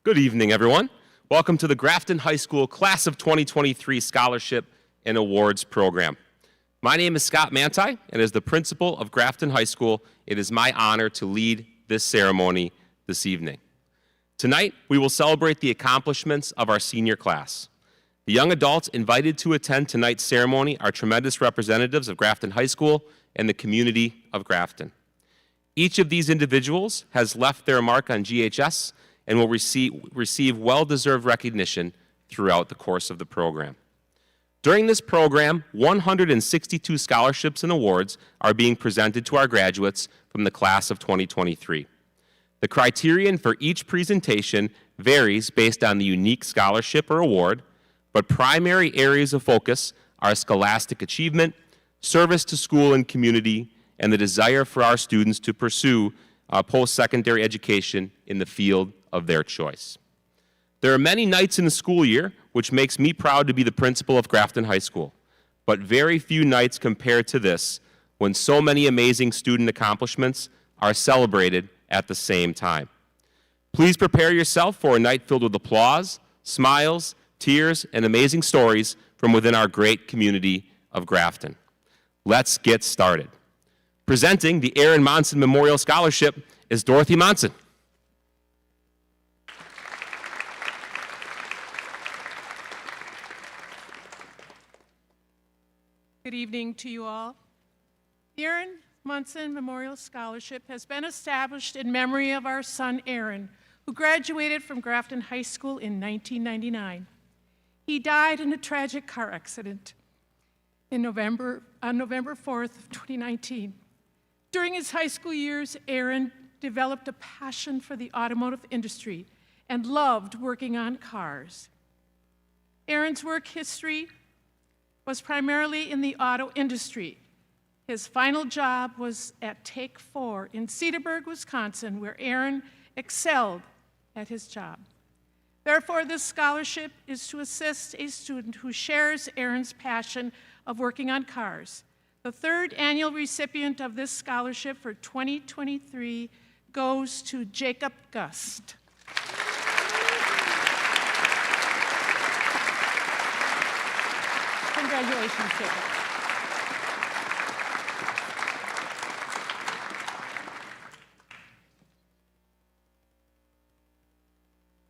Good evening, everyone. Welcome to the Grafton High School Class of 2023 Scholarship and Awards Program. My name is Scott Manti, and as the principal of Grafton High School, it is my honor to lead this ceremony this evening. Tonight, we will celebrate the accomplishments of our senior class. The young adults invited to attend tonight's ceremony are tremendous representatives of Grafton High School and the community of Grafton. Each of these individuals has left their mark on GHS and will receive well-deserved recognition throughout the course of the program. During this program, 162 scholarships and awards are being presented to our graduates from the class of 2023. The criterion for each presentation varies based on the unique scholarship or award, but primary areas of focus are scholastic achievement, service to school and community, and the desire for our students to pursue post-secondary education in the field of their choice. There are many nights in the school year which makes me proud to be the principal of Grafton High School, but very few nights compared to this when so many amazing student accomplishments are celebrated at the same time. Please prepare yourself for a night filled with applause, smiles, tears, and amazing stories from within our great community of Grafton. Let's get started. Presenting the Aaron Monson Memorial Scholarship is Dorothy Monson. Good evening to you all. The Aaron Monson Memorial Scholarship has been established in memory of our son Aaron, who graduated from Grafton High School in 1999. He died in a tragic car accident on November 4th of 2019. During his high school years, Aaron developed a passion for the automotive industry and loved working on cars. Aaron's work history was primarily in the auto industry. His final job was at Take 4 in Cedarburg, Wisconsin, where Aaron excelled at his job. Therefore, this scholarship is to assist a student who shares Aaron's passion of working on cars. The third annual recipient of this scholarship for 2023 goes to Jacob Gust. Congratulations, Jacob.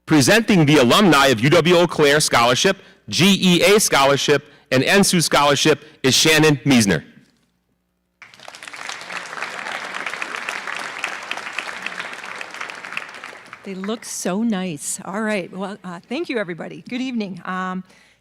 Presenting the alumni of UW-Eau Claire Scholarship, GEA Scholarship, and NSU Scholarship is Shannon Meisner. They look so nice. All right, well, thank you, everybody. Good evening.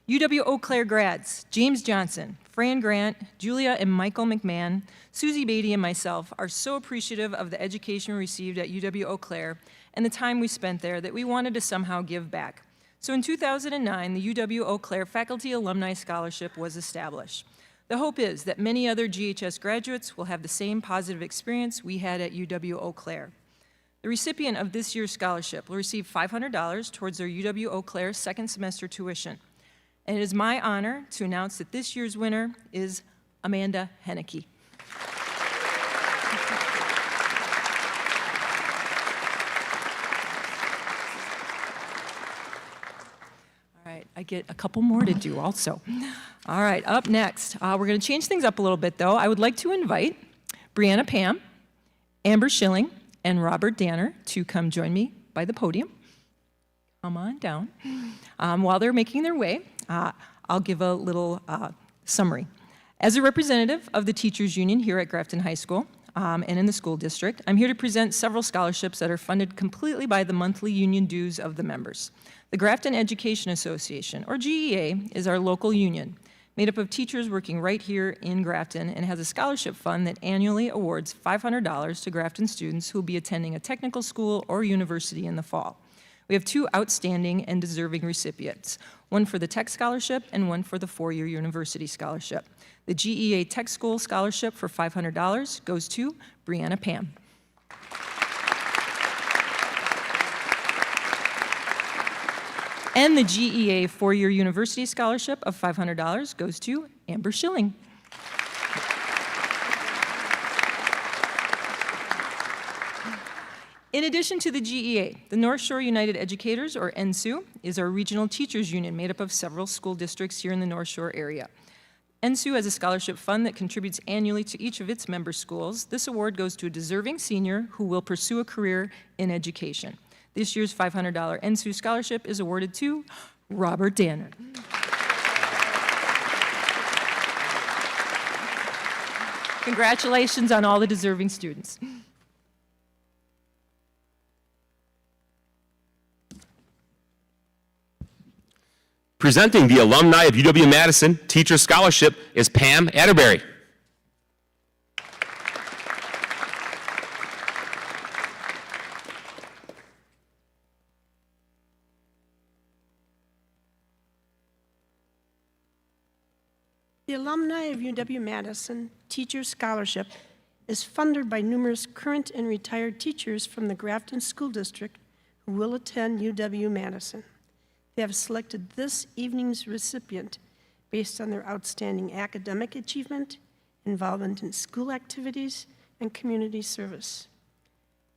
UW-Eau Claire grads, James Johnson, Fran Grant, Julia and Michael McMahon, Susie Beatty and myself are so appreciative of the education we received at UW-Eau Claire and the time we spent there that we wanted to somehow give back. So in 2009, the UW-Eau Claire Faculty Alumni Scholarship was established. The hope is that many other GHS graduates will have the same positive experience we had at UW-Eau Claire. The recipient of this year's scholarship will receive $500 towards their UW-Eau Claire second semester tuition. And it is my honor to announce that this year's winner is Amanda Henneke. All right, I get a couple more to do also. All right, up next, we're going to change things up a little bit, though. I would like to invite Brianna Pam, Amber Schilling, and Robert Danner to come join me by the podium. Come on down. While they're making their way, I'll give a little summary. As a representative of the Teachers Union here at Grafton High School and in the school district, I'm here to present several scholarships that are funded completely by the monthly union dues of the members. The Grafton Education Association, or GEA, is our local union, made up of teachers working right here in Grafton and has a scholarship fund that annually awards $500 to Grafton students who will be attending a technical school or university in the fall. We have two outstanding and deserving recipients, one for the Tech Scholarship and one for the four-year University Scholarship. The GEA Tech School Scholarship for $500 goes to Brianna Pam. And the GEA four-year University Scholarship of $500 goes to Amber Schilling. In addition to the GEA, the North Shore United Educators, or NSU, is our regional teachers union made up of several school districts here in the North Shore area. NSU has a scholarship fund that contributes annually to each of its member schools. This award goes to a deserving senior who will pursue a career in education. This year's $500 NSU scholarship is awarded to Robert Danner. Congratulations on all the deserving students. Presenting the alumni of UW-Madison Teacher Scholarship is Pam Atterbury. The alumni of UW-Madison Teacher Scholarship is funded by numerous current and retired teachers from the Grafton School District who will attend UW-Madison. They have selected this evening's recipient based on their outstanding academic achievement, involvement in school activities, and community service.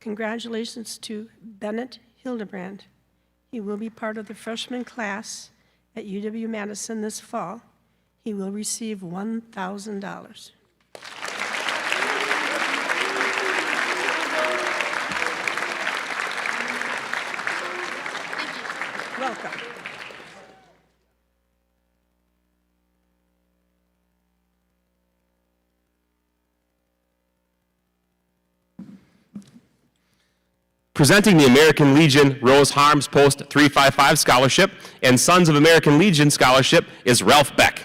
Congratulations to Bennett Hildebrand. He will be part of the freshman class at UW-Madison this fall. He will receive $1,000. Welcome. Presenting the American Legion Rose Harms Post 355 Scholarship and Sons of American Legion Scholarship is Ralph Beck.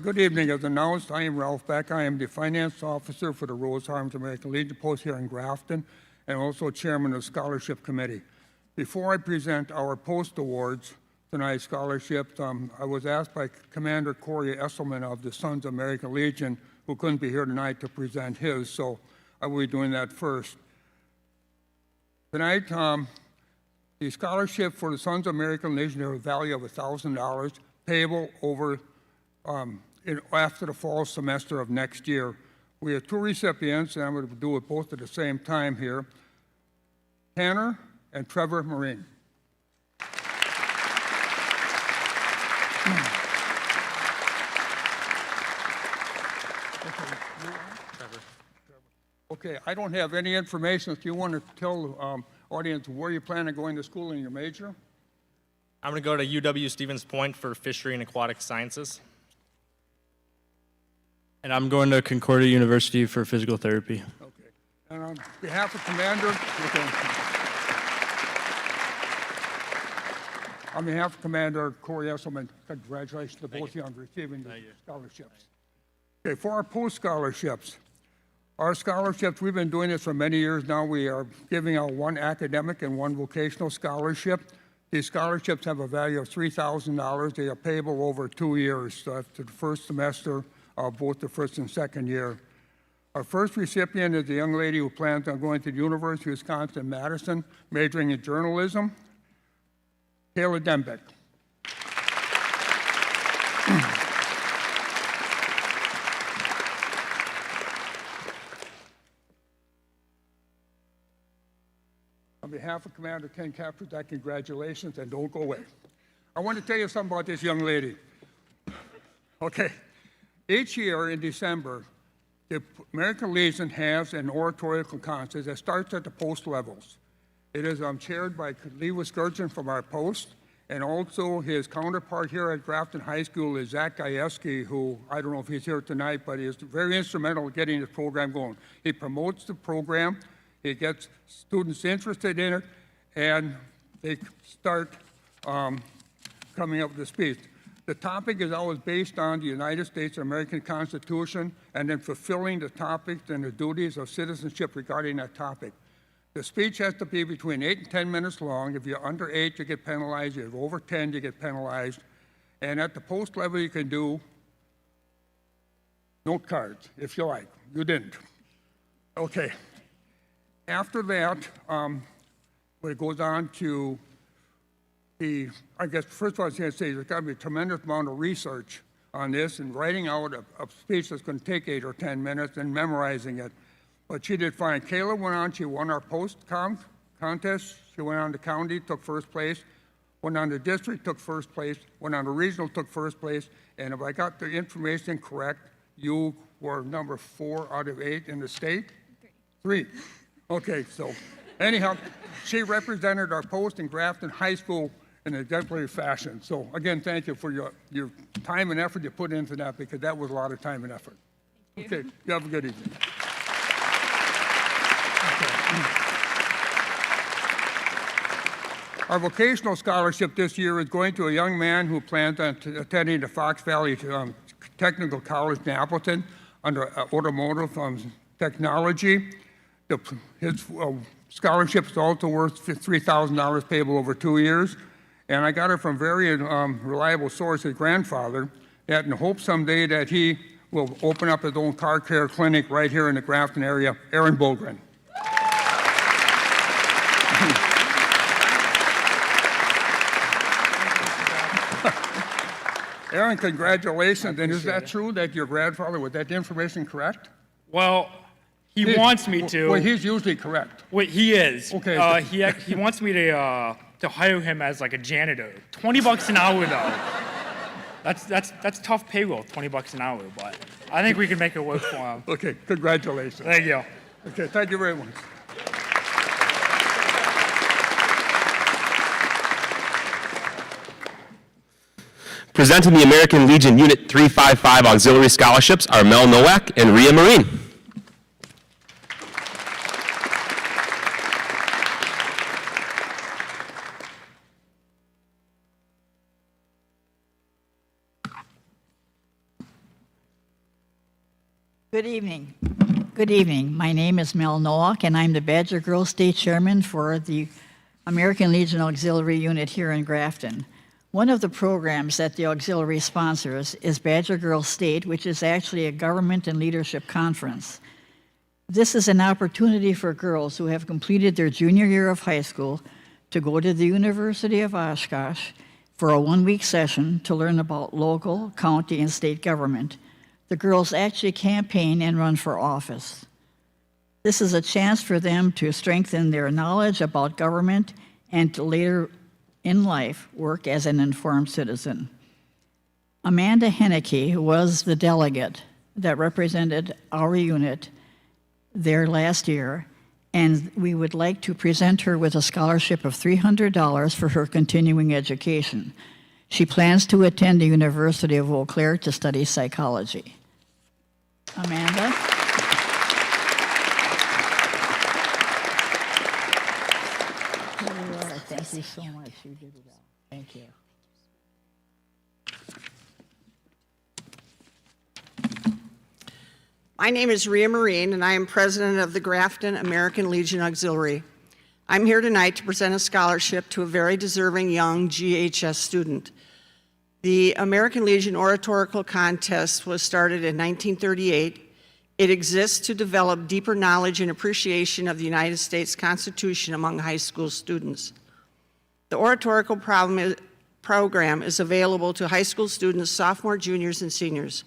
Good evening. As announced, I am Ralph Beck. I am the finance officer for the Rose Harms American Legion Post here in Grafton and also chairman of the scholarship committee. Before I present our post awards, tonight's scholarships, I was asked by Commander Corey Esselman of the Sons of American Legion, who couldn't be here tonight, to present his, so I will be doing that first. Tonight, the scholarship for the Sons of American Legion has a value of $1,000 payable over after the fall semester of next year. We have two recipients, and I'm going to do it both at the same time here. Tanner and Trevor Marine. Okay, I don't have any information. If you want to tell the audience where you plan on going to school in your major? I'm going to go to UW Stevens Point for Fishery and Aquatic Sciences. And I'm going to Concordia University for physical therapy. Okay. And on behalf of Commander, on behalf of Commander Corey Esselman, congratulations to both of you on receiving the scholarships. Okay, for our post scholarships, our scholarships, we've been doing this for many years now. We are giving out one academic and one vocational scholarship. These scholarships have a value of $3,000. They are payable over 2 years, so after the first semester of both the first and second year. Our first recipient is a young lady who plans on going to the University of Wisconsin-Madison, majoring in journalism, Kayla Dembeck. On behalf of Commander Ken Kaprzak, congratulations, and don't go away. I want to tell you something about this young lady. Okay. Each year in December, the American Legion has an oratorical contest that starts at the post levels. It is chaired by Lee Wiskerson from our post, and also his counterpart here at Grafton High School is Zach Gajewski, who I don't know if he's here tonight, but he is very instrumental in getting this program going. He promotes the program, he gets students interested in it, and they start coming up with the speech. The topic is always based on the United States American Constitution and then fulfilling the topics and the duties of citizenship regarding that topic. The speech has to be between 8 and 10 minutes long. If you're under 8, you get penalized. If you're over 10, you get penalized. And at the post level, you can do note cards, if you like. You didn't. Okay. After that, when it goes on to I guess, first of all, I was going to say there's got to be a tremendous amount of research on this and writing out a speech that's going to take 8 or 10 minutes and memorizing it. But she did fine. Kayla went on, she won our post-com contest. She went on to county, took first place, went on to district, took first place, went on to regional, took first place. And if I got the information correct, you were number 4 out of 8 in the state? 3. Okay, so anyhow, she represented our post in Grafton High School in a exemplary fashion. So again, thank you for your time and effort you put into that, because that was a lot of time and effort. Okay, you have a good evening. Our vocational scholarship this year is going to a young man who plans on attending the Fox Valley Technical College in Appleton under automotive technology. His scholarship is also worth $3,000 payable over 2 years. And I got it from very reliable source, his grandfather, that in the hope someday that he will open up his own car care clinic right here in the Grafton area, Aaron Bogren. Aaron, congratulations. And is that true that your grandfather, was that information correct? Well, he wants me to. Well, he's usually correct. Wait, he is. Okay. He wants me to hire him as like a janitor. $20 an hour though. That's tough payroll, $20 an hour, but I think we can make it work for him. Okay, congratulations. Thank you. Okay, thank you very much. Presenting the American Legion Unit 355 Auxiliary Scholarships are Mel Nowak and Rhea Marine. Good evening. Good evening. My name is Mel Nowak, and I'm the Badger Girl State Chairman for the American Legion Auxiliary Unit here in Grafton. One of the programs that the auxiliary sponsors is Badger Girl State, which is actually a government and leadership conference. This is an opportunity for girls who have completed their junior year of high school to go to the University of Oshkosh for a one-week session to learn about local, county, and state government. The girls actually campaign and run for office. This is a chance for them to strengthen their knowledge about government and to later in life work as an informed citizen. Amanda Henneke was the delegate that represented our unit there last year, and we would like to present her with a scholarship of $300 for her continuing education. She plans to attend the University of Eau Claire to study psychology. Amanda? Thank you so much. You did it all. Thank you. My name is Rhea Marine, and I am president of the Grafton American Legion Auxiliary. I'm here tonight to present a scholarship to a very deserving young GHS student. The American Legion Oratorical Contest was started in 1938. It exists to develop deeper knowledge and appreciation of the United States Constitution among high school students. The oratorical program is available to high school students, sophomore, juniors, and seniors.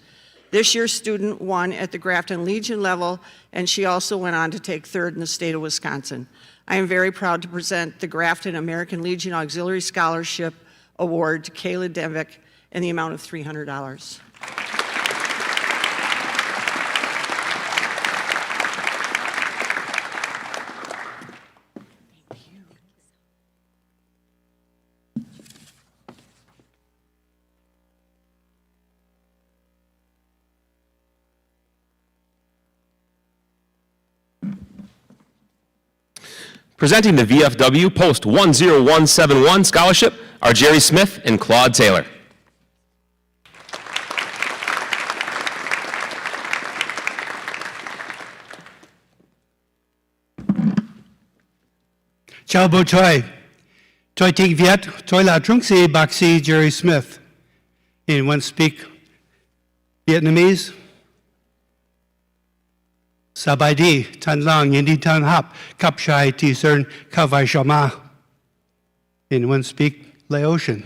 This year's student won at the Grafton Legion level, and she also went on to take third in the state of Wisconsin. I am very proud to present the Grafton American Legion Auxiliary Scholarship Award to Kayla Devick in the amount of $300. Presenting the VFW Post 10171 Scholarship are Jerry Smith and Claude Taylor. Chào bố tôi tiếng Việt, tôi là trung sĩ bác sĩ Jerry Smith. Anyone speak Vietnamese? Sa bài đi, tan lang, yin đi tan hap, kap shai ti cern, ka vai shama. Anyone speak Laotian?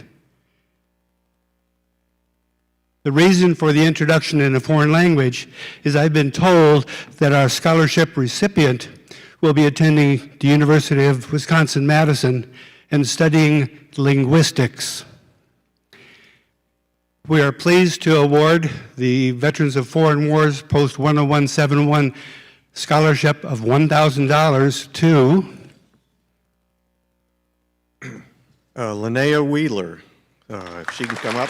The reason for the introduction in a foreign language is I've been told that our scholarship recipient will be attending the University of Wisconsin-Madison and studying linguistics. We are pleased to award the Veterans of Foreign Wars Post 10171 scholarship of $1,000 to Linnea Wheeler, if she can come up.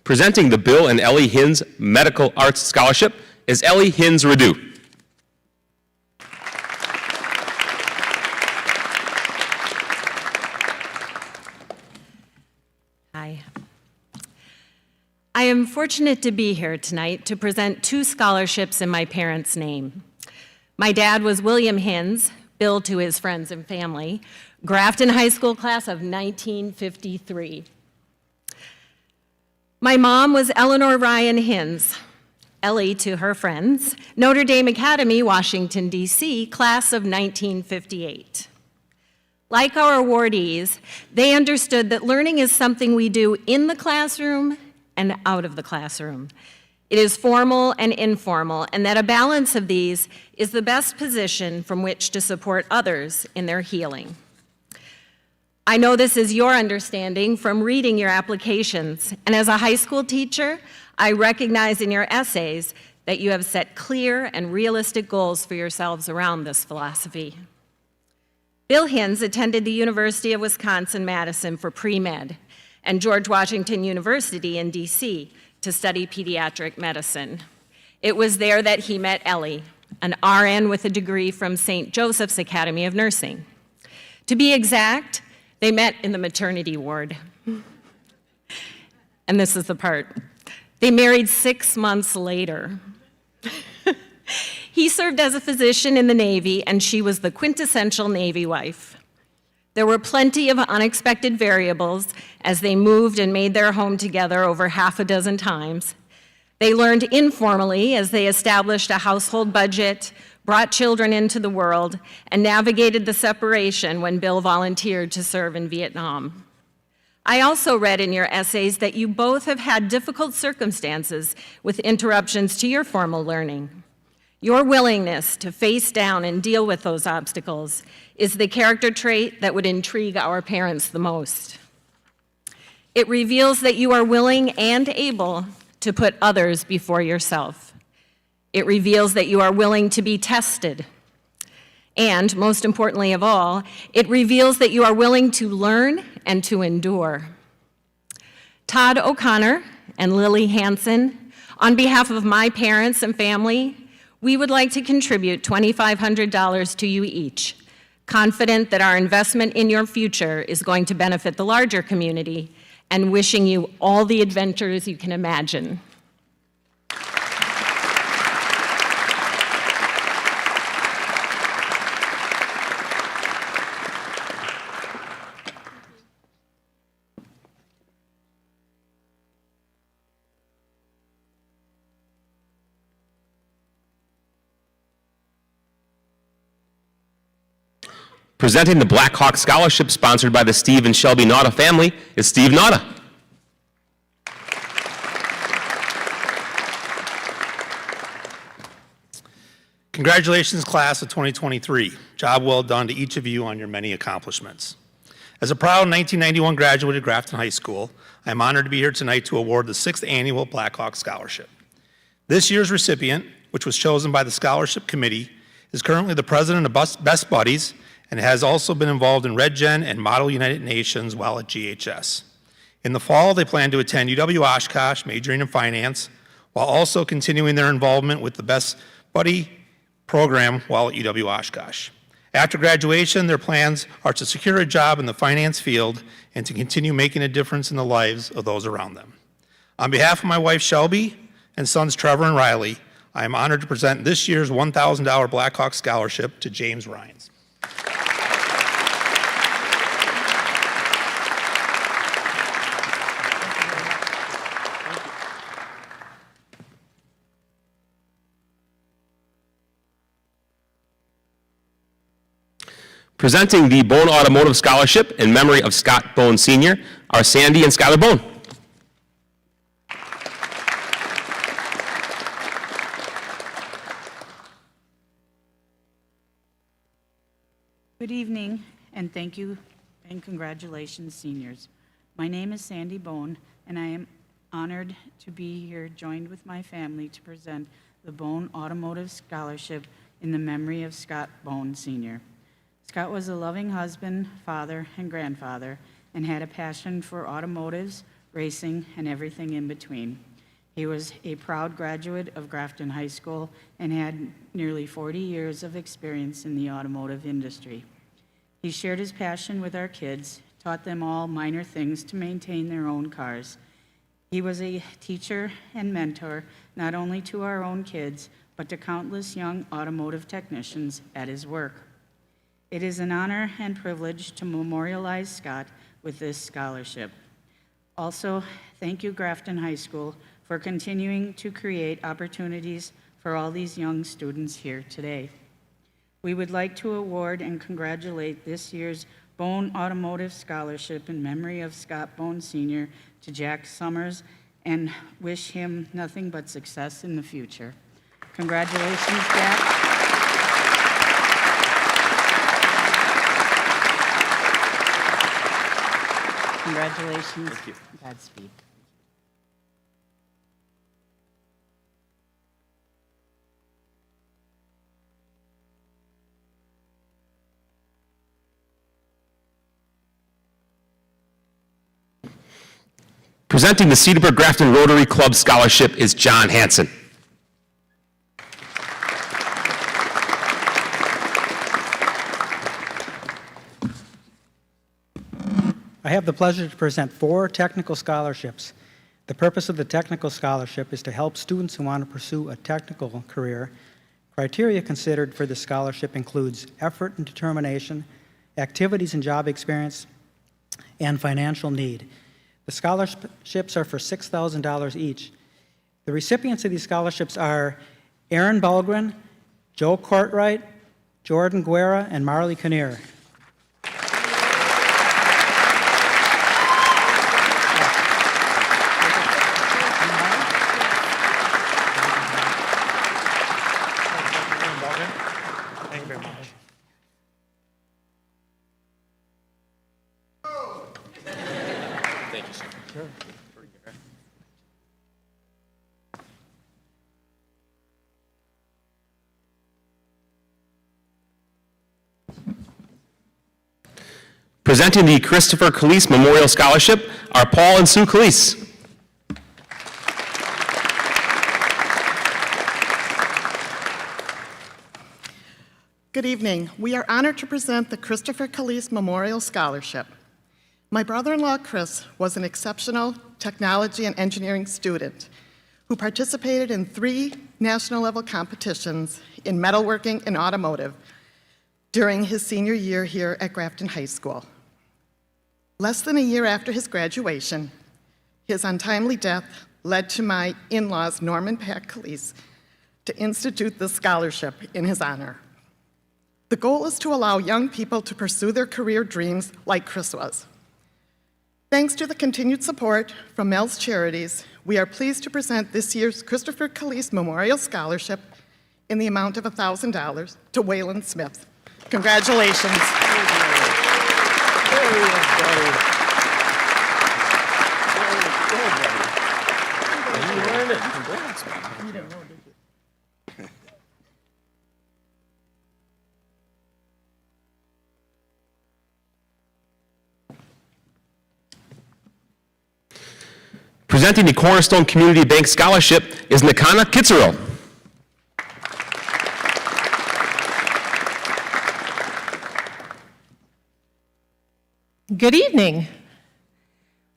Presenting the Bill and Ellie Hines Medical Arts Scholarship is Ellie Hines Redu. Hi. I am fortunate to be here tonight to present 2 scholarships in my parents' name. My dad was William Hines, Bill to his friends and family, Grafton High School class of 1953. My mom was Eleanor Ryan Hines, Ellie to her friends, Notre Dame Academy, Washington, D.C., class of 1958. Like our awardees, they understood that learning is something we do in the classroom and out of the classroom. It is formal and informal, and that a balance of these is the best position from which to support others in their healing. I know this is your understanding from reading your applications, and as a high school teacher, I recognize in your essays that you have set clear and realistic goals for yourselves around this philosophy. Bill Hines attended the University of Wisconsin-Madison for pre-med and George Washington University in D.C. to study pediatric medicine. It was there that he met Ellie, an RN with a degree from St. Joseph's Academy of Nursing. To be exact, they met in the maternity ward. And this is the part. They married 6 months later. He served as a physician in the Navy, and she was the quintessential Navy wife. There were plenty of unexpected variables as they moved and made their home together over 6 times. They learned informally as they established a household budget, brought children into the world, and navigated the separation when Bill volunteered to serve in Vietnam. I also read in your essays that you both have had difficult circumstances with interruptions to your formal learning. Your willingness to face down and deal with those obstacles is the character trait that would intrigue our parents the most. It reveals that you are willing and able to put others before yourself. It reveals that you are willing to be tested. And most importantly of all, it reveals that you are willing to learn and to endure. Todd O'Connor and Lily Hansen, on behalf of my parents and family, we would like to contribute $2,500 to you each, confident that our investment in your future is going to benefit the larger community, and wishing you all the adventures you can imagine. Presenting the Black Hawk Scholarship sponsored by the Steve and Shelby Nauta family is Steve Nauta. Congratulations, class of 2023. Job well done to each of you on your many accomplishments. As a proud 1991 graduate of Grafton High School, I am honored to be here tonight to award the 6th annual Black Hawk Scholarship. This year's recipient, which was chosen by the Scholarship Committee, is currently the president of Best Buddies and has also been involved in Red Gen and Model United Nations while at GHS. In the fall, they plan to attend UW-Oshkosh, majoring in finance, while also continuing their involvement with the Best Buddy program while at UW-Oshkosh. After graduation, their plans are to secure a job in the finance field and to continue making a difference in the lives of those around them. On behalf of my wife, Shelby, and sons Trevor and Riley, I am honored to present this year's $1,000 Blackhawk Scholarship to James Rhines. Presenting the Bone Automotive Scholarship in memory of Scott Bone Sr. are Sandy and Skylar Bone. Good evening, and thank you and congratulations, seniors. My name is Sandy Bone, and I am honored to be here joined with my family to present the Bone Automotive Scholarship in the memory of Scott Bone Sr. Scott was a loving husband, father, and grandfather, and had a passion for automotives, racing, and everything in between. He was a proud graduate of Grafton High School and had nearly 40 years of experience in the automotive industry. He shared his passion with our kids, taught them all minor things to maintain their own cars. He was a teacher and mentor, not only to our own kids, but to countless young automotive technicians at his work. It is an honor and privilege to memorialize Scott with this scholarship. Also, thank you, Grafton High School, for continuing to create opportunities for all these young students here today. We would like to award and congratulate this year's Bone Automotive Scholarship in memory of Scott Bone Sr. to Jack Summers and wish him nothing but success in the future. Congratulations, Jack. Congratulations. Thank you. Godspeed. Presenting the Cedarburg Grafton Rotary Club Scholarship is John Hansen. I have the pleasure to present 4 technical scholarships. The purpose of the technical scholarship is to help students who want to pursue a technical career. Criteria considered for the scholarship includes effort and determination, activities and job experience, and financial need. The scholarships are for $6,000 each. The recipients of these scholarships are Aaron Bulgren, Joe Courtwright, Jordan Guerra, and Marley Kinnear. Thank you very much. Thank you, sir. Sure. Presenting the Christopher Calise Memorial Scholarship are Paul and Sue Calise. Good evening. We are honored to present the Christopher Calise Memorial Scholarship. My brother-in-law, Chris, was an exceptional technology and engineering student who participated in 3 national-level competitions in metalworking and automotive during his senior year here at Grafton High School. Less than a year after his graduation, his untimely death led to my in-laws, Norman Pat Calise, to institute this scholarship in his honor. The goal is to allow young people to pursue their career dreams like Chris was. Thanks to the continued support from Mel's Charities, we are pleased to present this year's Christopher Calise Memorial Scholarship in the amount of $1,000 to Waylon Smith. Congratulations. Presenting the Cornerstone Community Bank Scholarship is Nakana Kitsero. Good evening.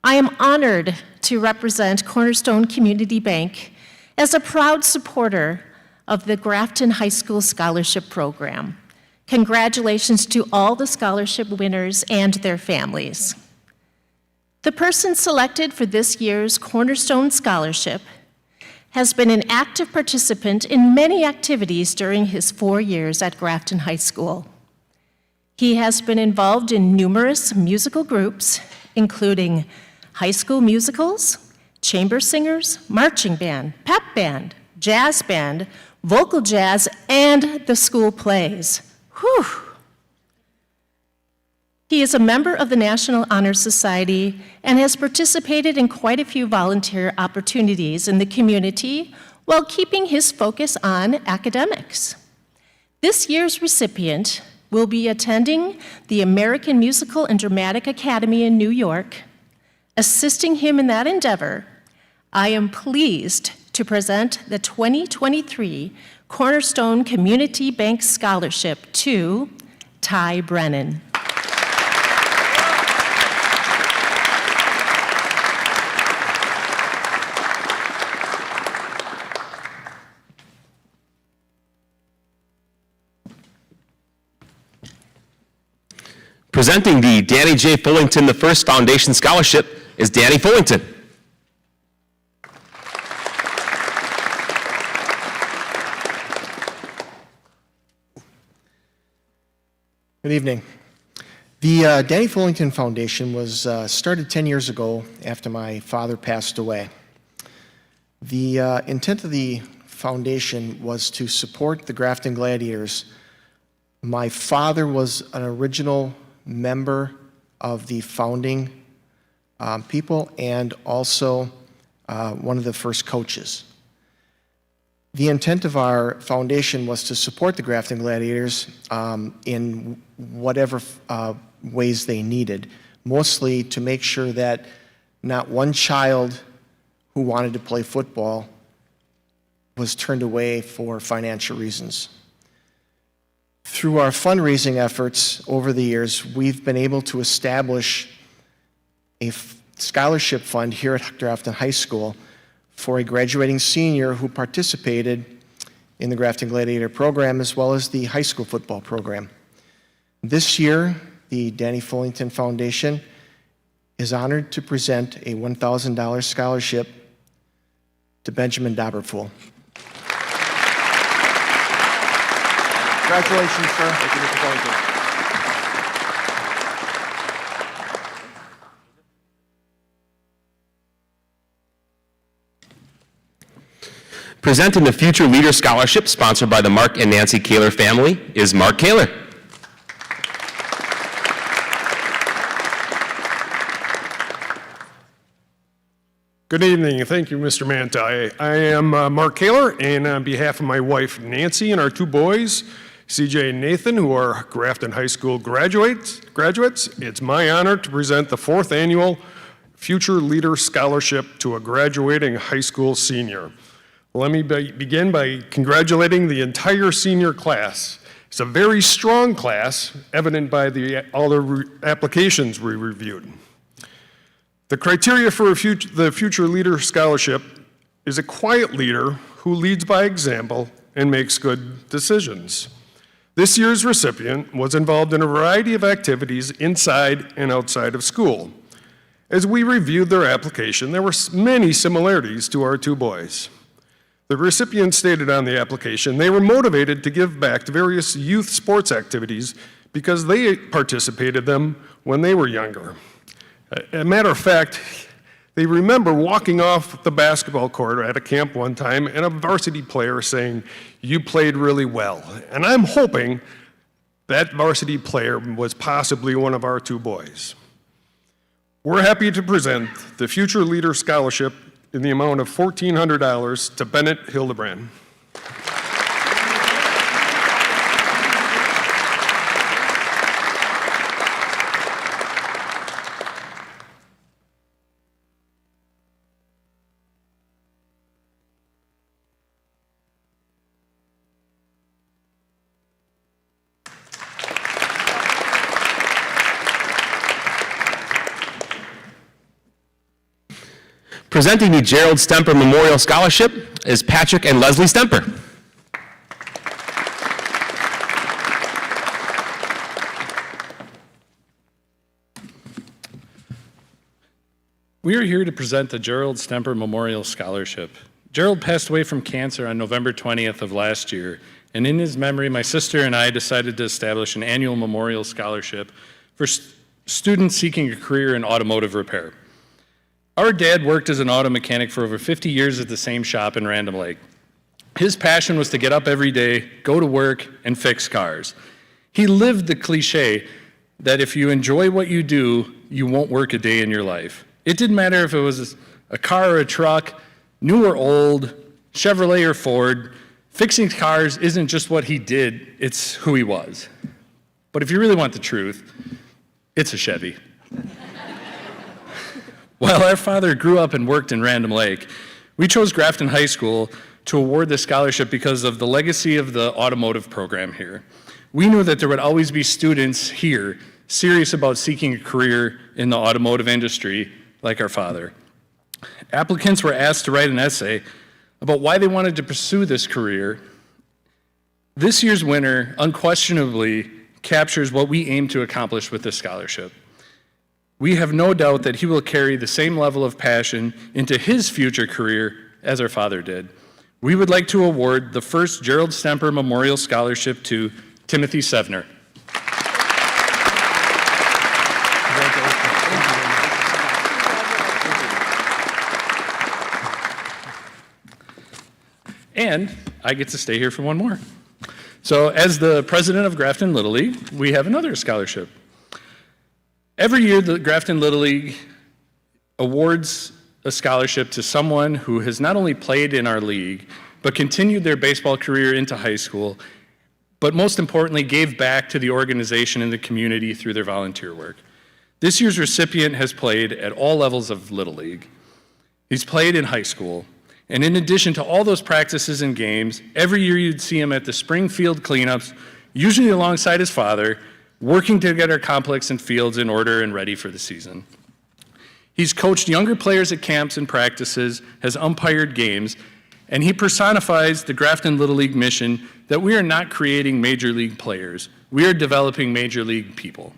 I am honored to represent Cornerstone Community Bank as a proud supporter of the Grafton High School Scholarship Program. Congratulations to all the scholarship winners and their families. The person selected for this year's Cornerstone Scholarship has been an active participant in many activities during his 4 years at Grafton High School. He has been involved in numerous musical groups, including high school musicals, chamber singers, marching band, pep band, jazz band, vocal jazz, and the school plays. Whew. He is a member of the National Honor Society and has participated in quite a few volunteer opportunities in the community while keeping his focus on academics. This year's recipient will be attending the American Musical and Dramatic Academy in New York. Assisting him in that endeavor, I am pleased to present the 2023 Cornerstone Community Bank Scholarship to Ty Brennan. Presenting the Danny J. Fullington the First Foundation Scholarship is Danny Fullington. Good evening. The Danny Fullington Foundation was started 10 years ago after my father passed away. The intent of the foundation was to support the Grafton Gladiators. My father was an original member of the founding people and also one of the first coaches. The intent of our foundation was to support the Grafton Gladiators in whatever ways they needed, mostly to make sure that not one child who wanted to play football was turned away for financial reasons. Through our fundraising efforts over the years, we've been able to establish a scholarship fund here at Grafton High School for a graduating senior who participated in the Grafton Gladiator program as well as the high school football program. This year, the Danny Fullington Foundation is honored to present a $1,000 scholarship to Benjamin Dauberpool. Congratulations, sir. Thank you, Mr. Fullington. Presenting the Future Leader Scholarship, sponsored by the Mark and Nancy Kaler family, is Mark Kaler. Good evening, and thank you, Mr. Manti. I am Mark Kaler, and on behalf of my wife, Nancy, and our two boys, CJ and Nathan, who are Grafton High School graduates, it's my honor to present the 4th annual Future Leader Scholarship to a graduating high school senior. Let me begin by congratulating the entire senior class. It's a very strong class, evident by all the applications we reviewed. The criteria for the Future Leader Scholarship is a quiet leader who leads by example and makes good decisions. This year's recipient was involved in a variety of activities inside and outside of school. As we reviewed their application, there were many similarities to our two boys. The recipient stated on the application they were motivated to give back to various youth sports activities because they participated them when they were younger. As a matter of fact, they remember walking off the basketball court at a camp one time and a varsity player saying, "You played really well." And I'm hoping that varsity player was possibly one of our two boys. We're happy to present the Future Leader Scholarship in the amount of $1,400 to Bennett Hildebrand. Presenting the Gerald Stemper Memorial Scholarship is Patrick and Leslie Stemper. We are here to present the Gerald Stemper Memorial Scholarship. Gerald passed away from cancer on November 20th of last year, and in his memory, my sister and I decided to establish an annual memorial scholarship for students seeking a career in automotive repair. Our dad worked as an auto mechanic for over 50 years at the same shop in Random Lake. His passion was to get up every day, go to work, and fix cars. He lived the cliche that if you enjoy what you do, you won't work a day in your life. It didn't matter if it was a car or a truck, new or old, Chevrolet or Ford. Fixing cars isn't just what he did, it's who he was. But if you really want the truth, it's a Chevy. While our father grew up and worked in Random Lake, we chose Grafton High School to award this scholarship because of the legacy of the automotive program here. We knew that there would always be students here serious about seeking a career in the automotive industry like our father. Applicants were asked to write an essay about why they wanted to pursue this career. This year's winner unquestionably captures what we aim to accomplish with this scholarship. We have no doubt that he will carry the same level of passion into his future career as our father did. We would like to award the first Gerald Stemper Memorial Scholarship to Timothy Sevner. And I get to stay here for one more. So as the president of Grafton Little League, we have another scholarship. Every year, the Grafton Little League awards a scholarship to someone who has not only played in our league, but continued their baseball career into high school, but most importantly, gave back to the organization and the community through their volunteer work. This year's recipient has played at all levels of Little League. He's played in high school, and in addition to all those practices and games, every year you'd see him at the spring field cleanups, usually alongside his father, working to get our complex and fields in order and ready for the season. He's coached younger players at camps and practices, has umpired games, and he personifies the Grafton Little League mission that we are not creating major league players, we are developing major league people.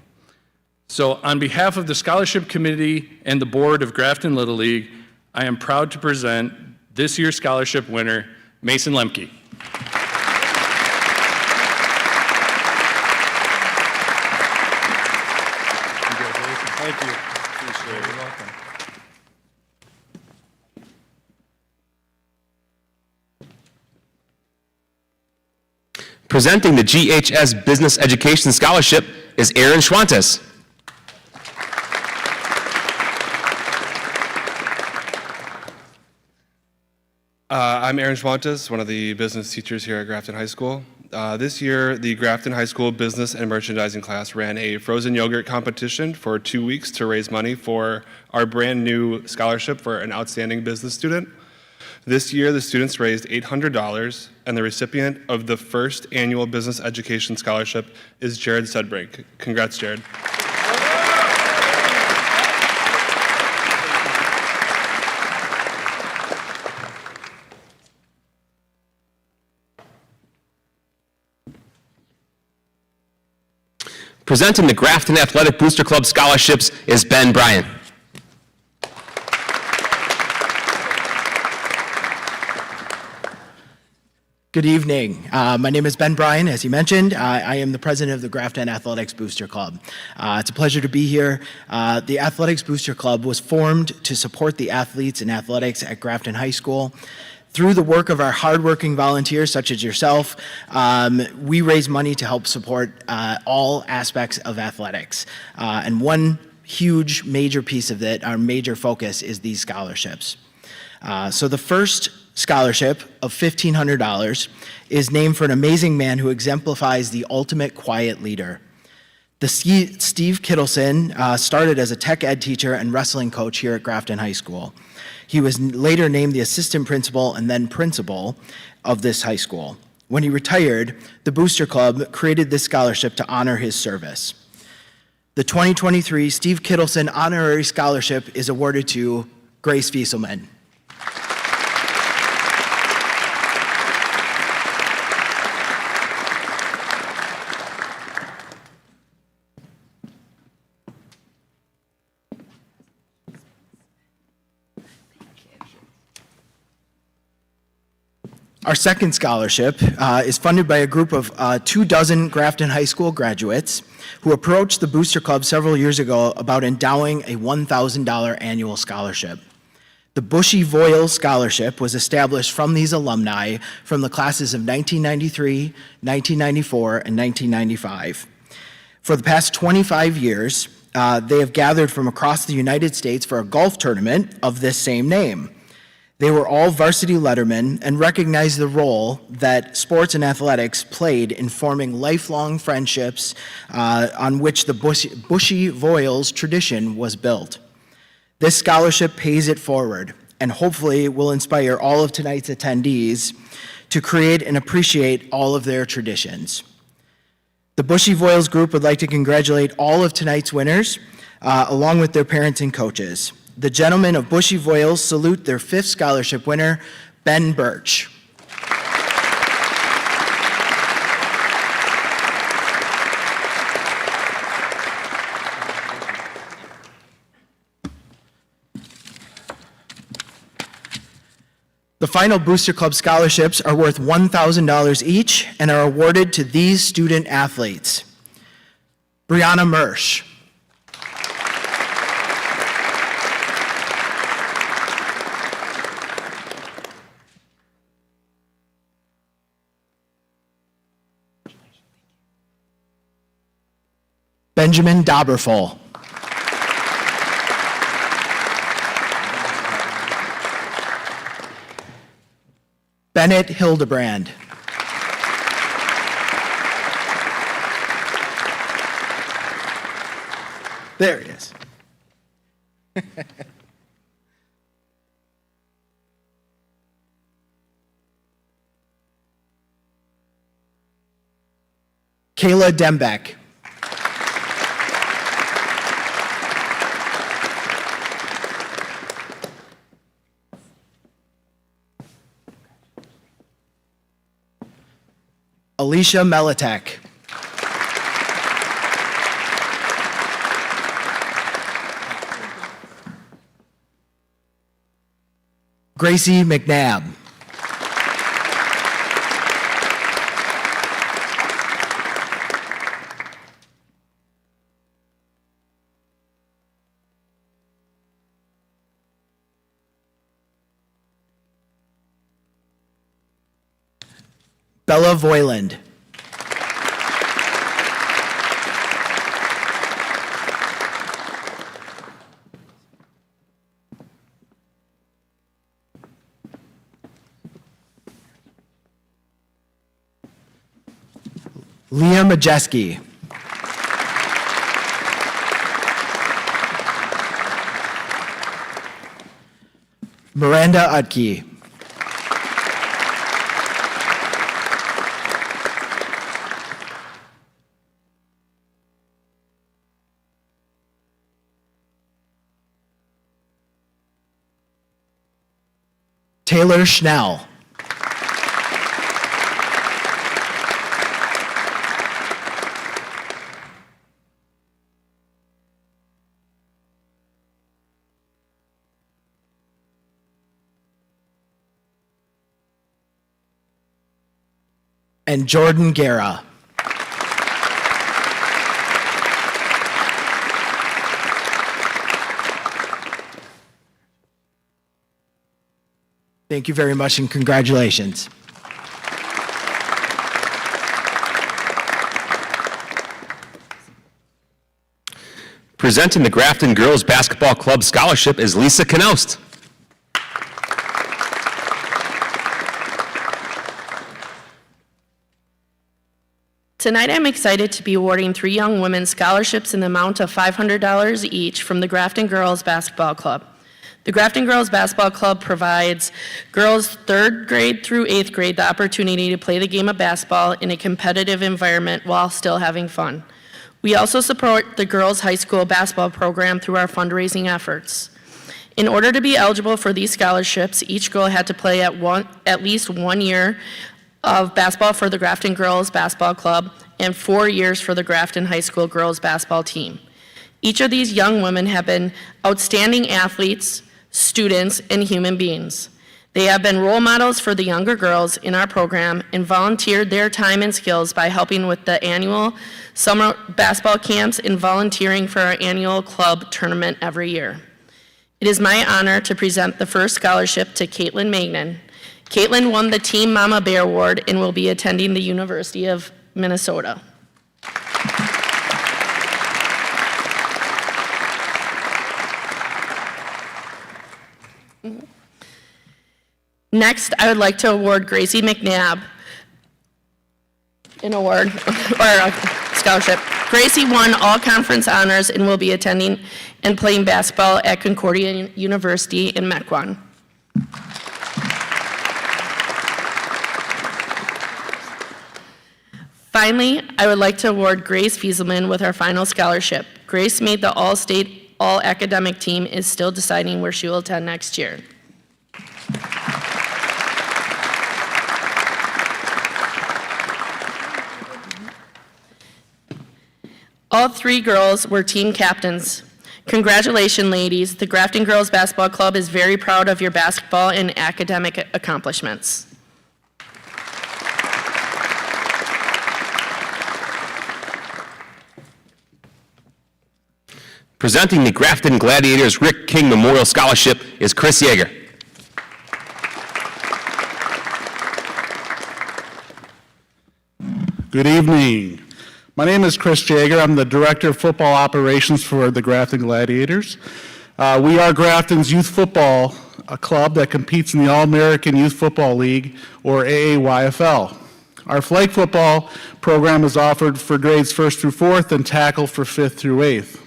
So on behalf of the scholarship committee and the board of Grafton Little League, I am proud to present this year's scholarship winner, Mason Lemke. Thank you. Appreciate it. You're welcome. Presenting the GHS Business Education Scholarship is Aaron Schwantes. I'm Aaron Schwantes, one of the business teachers here at Grafton High School. This year, the Grafton High School Business and Merchandising class ran a frozen yogurt competition for 2 weeks to raise money for our brand new scholarship for an outstanding business student. This year, the students raised $800, and the recipient of the first annual Business Education Scholarship is Jared Sudbrink. Congrats, Jared. Presenting the Grafton Athletic Booster Club scholarships is Ben Bryan. Good evening. My name is Ben Bryan, as he mentioned. I am the president of the Grafton Athletics Booster Club. It's a pleasure to be here. The Athletics Booster Club was formed to support the athletes in athletics at Grafton High School. Through the work of our hardworking volunteers, such as yourself, we raise money to help support all aspects of athletics. And one huge major piece of it, our major focus, is these scholarships. So the first scholarship of $1,500 is named for an amazing man who exemplifies the ultimate quiet leader. Steve Kittleson started as a tech ed teacher and wrestling coach here at Grafton High School. He was later named the assistant principal and then principal of this high school. When he retired, the Booster Club created this scholarship to honor his service. The 2023 Steve Kittleson Honorary Scholarship is awarded to Grace Fieselman. Our second scholarship is funded by a group of 24 Grafton High School graduates who approached the Booster Club several years ago about endowing a $1,000 annual scholarship. The Bushy Voyles Scholarship was established from these alumni from the classes of 1993, 1994, and 1995. For the past 25 years, they have gathered from across the United States for a golf tournament of this same name. They were all varsity lettermen and recognized the role that sports and athletics played in forming lifelong friendships on which the Bushy Voyles tradition was built. This scholarship pays it forward and hopefully will inspire all of tonight's attendees to create and appreciate all of their traditions. The Bushy Voyles group would like to congratulate all of tonight's winners, along with their parents and coaches. The gentlemen of Bushy Voyles salute their 5th scholarship winner, Ben Birch. The final Booster Club scholarships are worth $1,000 each and are awarded to these student athletes. Brianna Mersch. Benjamin Dauberful. Bennett Hildebrand. There it is. Kayla Dembeck. Alicia Melitek. Gracie McNabb. Bella Voiland. Leah Majeski. Miranda Utke. Taylor Schnell. And Jordan Guerra. Thank you very much and congratulations. Presenting the Grafton Girls Basketball Club Scholarship is Lisa Knaust. Tonight, I'm excited to be awarding 3 young women scholarships in the amount of $500 each from the Grafton Girls Basketball Club. The Grafton Girls Basketball Club provides girls 3rd grade through 8th grade the opportunity to play the game of basketball in a competitive environment while still having fun. We also support the girls' high school basketball program through our fundraising efforts. In order to be eligible for these scholarships, each girl had to play at least 1 year of basketball for the Grafton Girls Basketball Club and 4 years for the Grafton High School girls basketball team. Each of these young women have been outstanding athletes, students, and human beings. They have been role models for the younger girls in our program and volunteered their time and skills by helping with the annual summer basketball camps and volunteering for our annual club tournament every year. It is my honor to present the first scholarship to Caitlin Magnan. Caitlin won the Team Mama Bear Award and will be attending the University of Minnesota. Next, I would like to award Gracie McNabb an award or a scholarship. Gracie won all conference honors and will be attending and playing basketball at Concordia University in Mequon. Finally, I would like to award Grace Fieselman with our final scholarship. Grace made the all-state, all-academic team, is still deciding where she will attend next year. All three girls were team captains. Congratulations, ladies. The Grafton Girls Basketball Club is very proud of your basketball and academic accomplishments. Presenting the Grafton Gladiators Rick King Memorial Scholarship is Chris Yeager. Good evening. My name is Chris Jager. I'm the Director of Football Operations for the Grafton Gladiators. We are Grafton's youth football club that competes in the All-American Youth Football League, or AAYFL. Our flag football program is offered for grades 1st through 4th and tackle for 5th through 8th.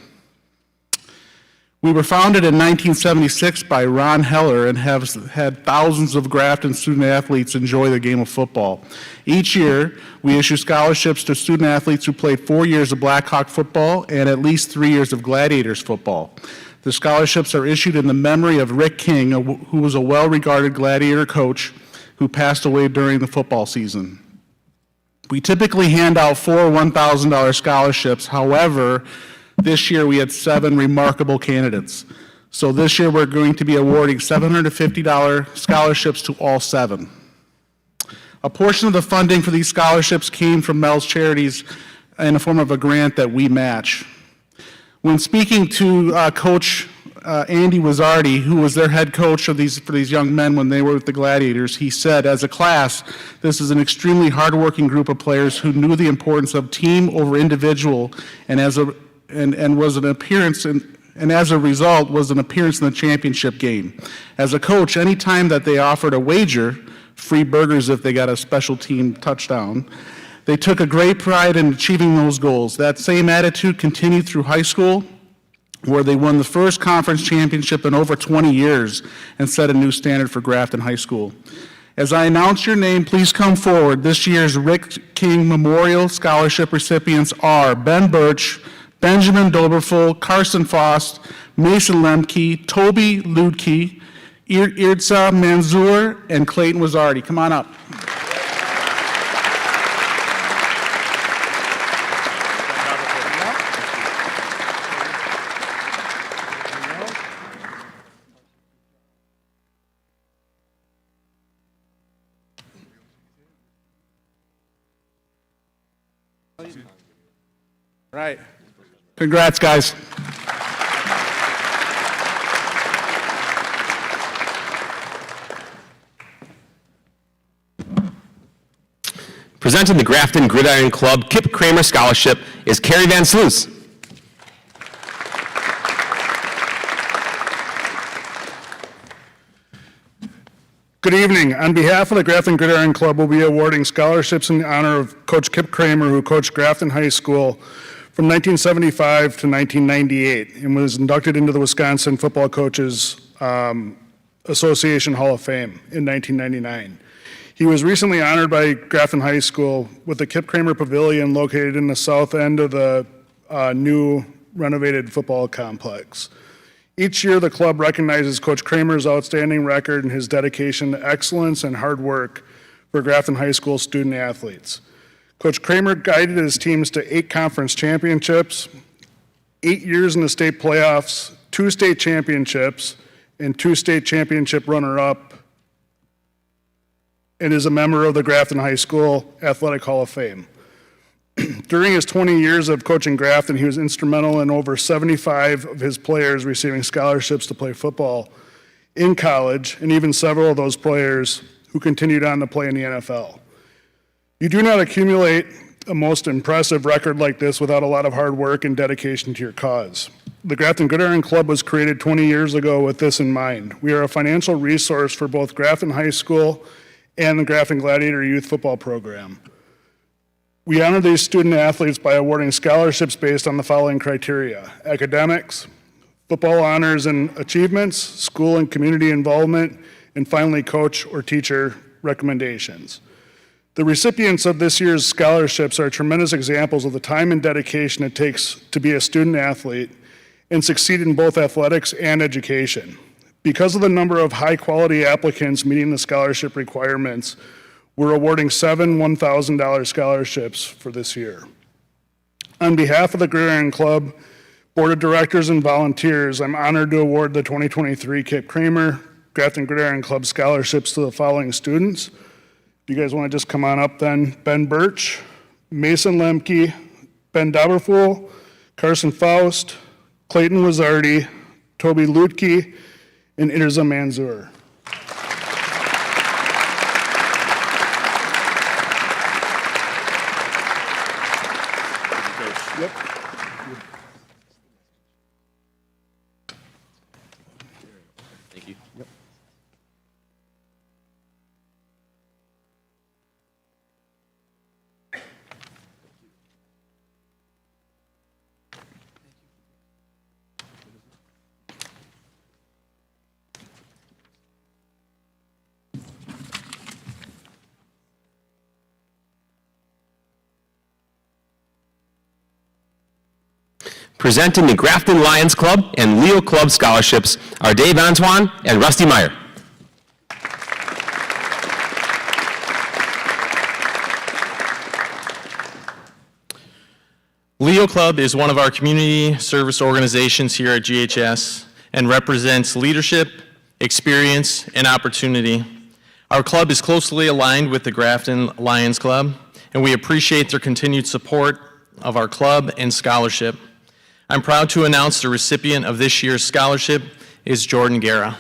We were founded in 1976 by Ron Heller and have had thousands of Grafton student athletes enjoy the game of football. Each year, we issue scholarships to student athletes who played 4 years of Blackhawk football and at least 3 years of Gladiators football. The scholarships are issued in the memory of Rick King, who was a well-regarded Gladiator coach who passed away during the football season. We typically hand out 4 $1,000 scholarships. However, this year we had 7 remarkable candidates. So this year we're going to be awarding $750 scholarships to all 7. A portion of the funding for these scholarships came from Mel's Charities in the form of a grant that we match. When speaking to Coach Andy Wizzardi, who was their head coach for these young men when they were with the Gladiators, he said, as a class, this is an extremely hardworking group of players who knew the importance of team over individual, and as a result was an appearance in the championship game. As a coach, anytime that they offered a wager, free burgers if they got a special team touchdown, they took a great pride in achieving those goals. That same attitude continued through high school, where they won the first conference championship in over 20 years and set a new standard for Grafton High School. As I announce your name, please come forward. This year's Rick King Memorial Scholarship recipients are Ben Birch, Benjamin Doberful, Carson Faust, Mason Lemke, Toby Ludke, Irza Manzour, and Clayton Wizzardi. Come on up. Right. Congrats, guys. Presenting the Grafton Gridiron Club Kip Kramer Scholarship is Carrie Van Sluis. Good evening. On behalf of the Grafton Gridiron Club, we'll be awarding scholarships in honor of Coach Kip Kramer, who coached Grafton High School from 1975 to 1998 and was inducted into the Wisconsin Football Coaches Association Hall of Fame in 1999. He was recently honored by Grafton High School with the Kip Kramer Pavilion located in the south end of the new renovated football complex. Each year, the club recognizes Coach Kramer's outstanding record and his dedication to excellence and hard work for Grafton High School student athletes. Coach Kramer guided his teams to 8 conference championships, 8 years in the state playoffs, 2 state championships, and 2 state championship runner-up and is a member of the Grafton High School Athletic Hall of Fame. During his 20 years of coaching Grafton, he was instrumental in over 75 of his players receiving scholarships to play football in college, and even several of those players who continued on to play in the NFL. You do not accumulate a most impressive record like this without a lot of hard work and dedication to your cause. The Grafton Gridiron Club was created 20 years ago with this in mind. We are a financial resource for both Grafton High School and the Grafton Gladiator Youth Football Program. We honor these student athletes by awarding scholarships based on the following criteria: academics, football honors and achievements, school and community involvement, and finally coach or teacher recommendations. The recipients of this year's scholarships are tremendous examples of the time and dedication it takes to be a student athlete and succeed in both athletics and education. Because of the number of high-quality applicants meeting the scholarship requirements, we're awarding 7 $1,000 scholarships for this year. On behalf of the Gridiron Club, Board of Directors and volunteers, I'm honored to award the 2023 Kip Kramer Grafton Gridiron Club scholarships to the following students. You guys want to just come on up then? Ben Birch, Mason Lemke, Ben Dauberfool, Carson Faust, Clayton Wazardi, Toby Lutke, and Irza Manzour. Yep. Thank you. Yep. Presenting the Grafton Lions Club and Leo Club scholarships are Dave Antoine and Rusty Meyer. Leo Club is one of our community service organizations here at GHS and represents leadership, experience, and opportunity. Our club is closely aligned with the Grafton Lions Club, and we appreciate their continued support of our club and scholarship. I'm proud to announce the recipient of this year's scholarship is Jordan Guerra.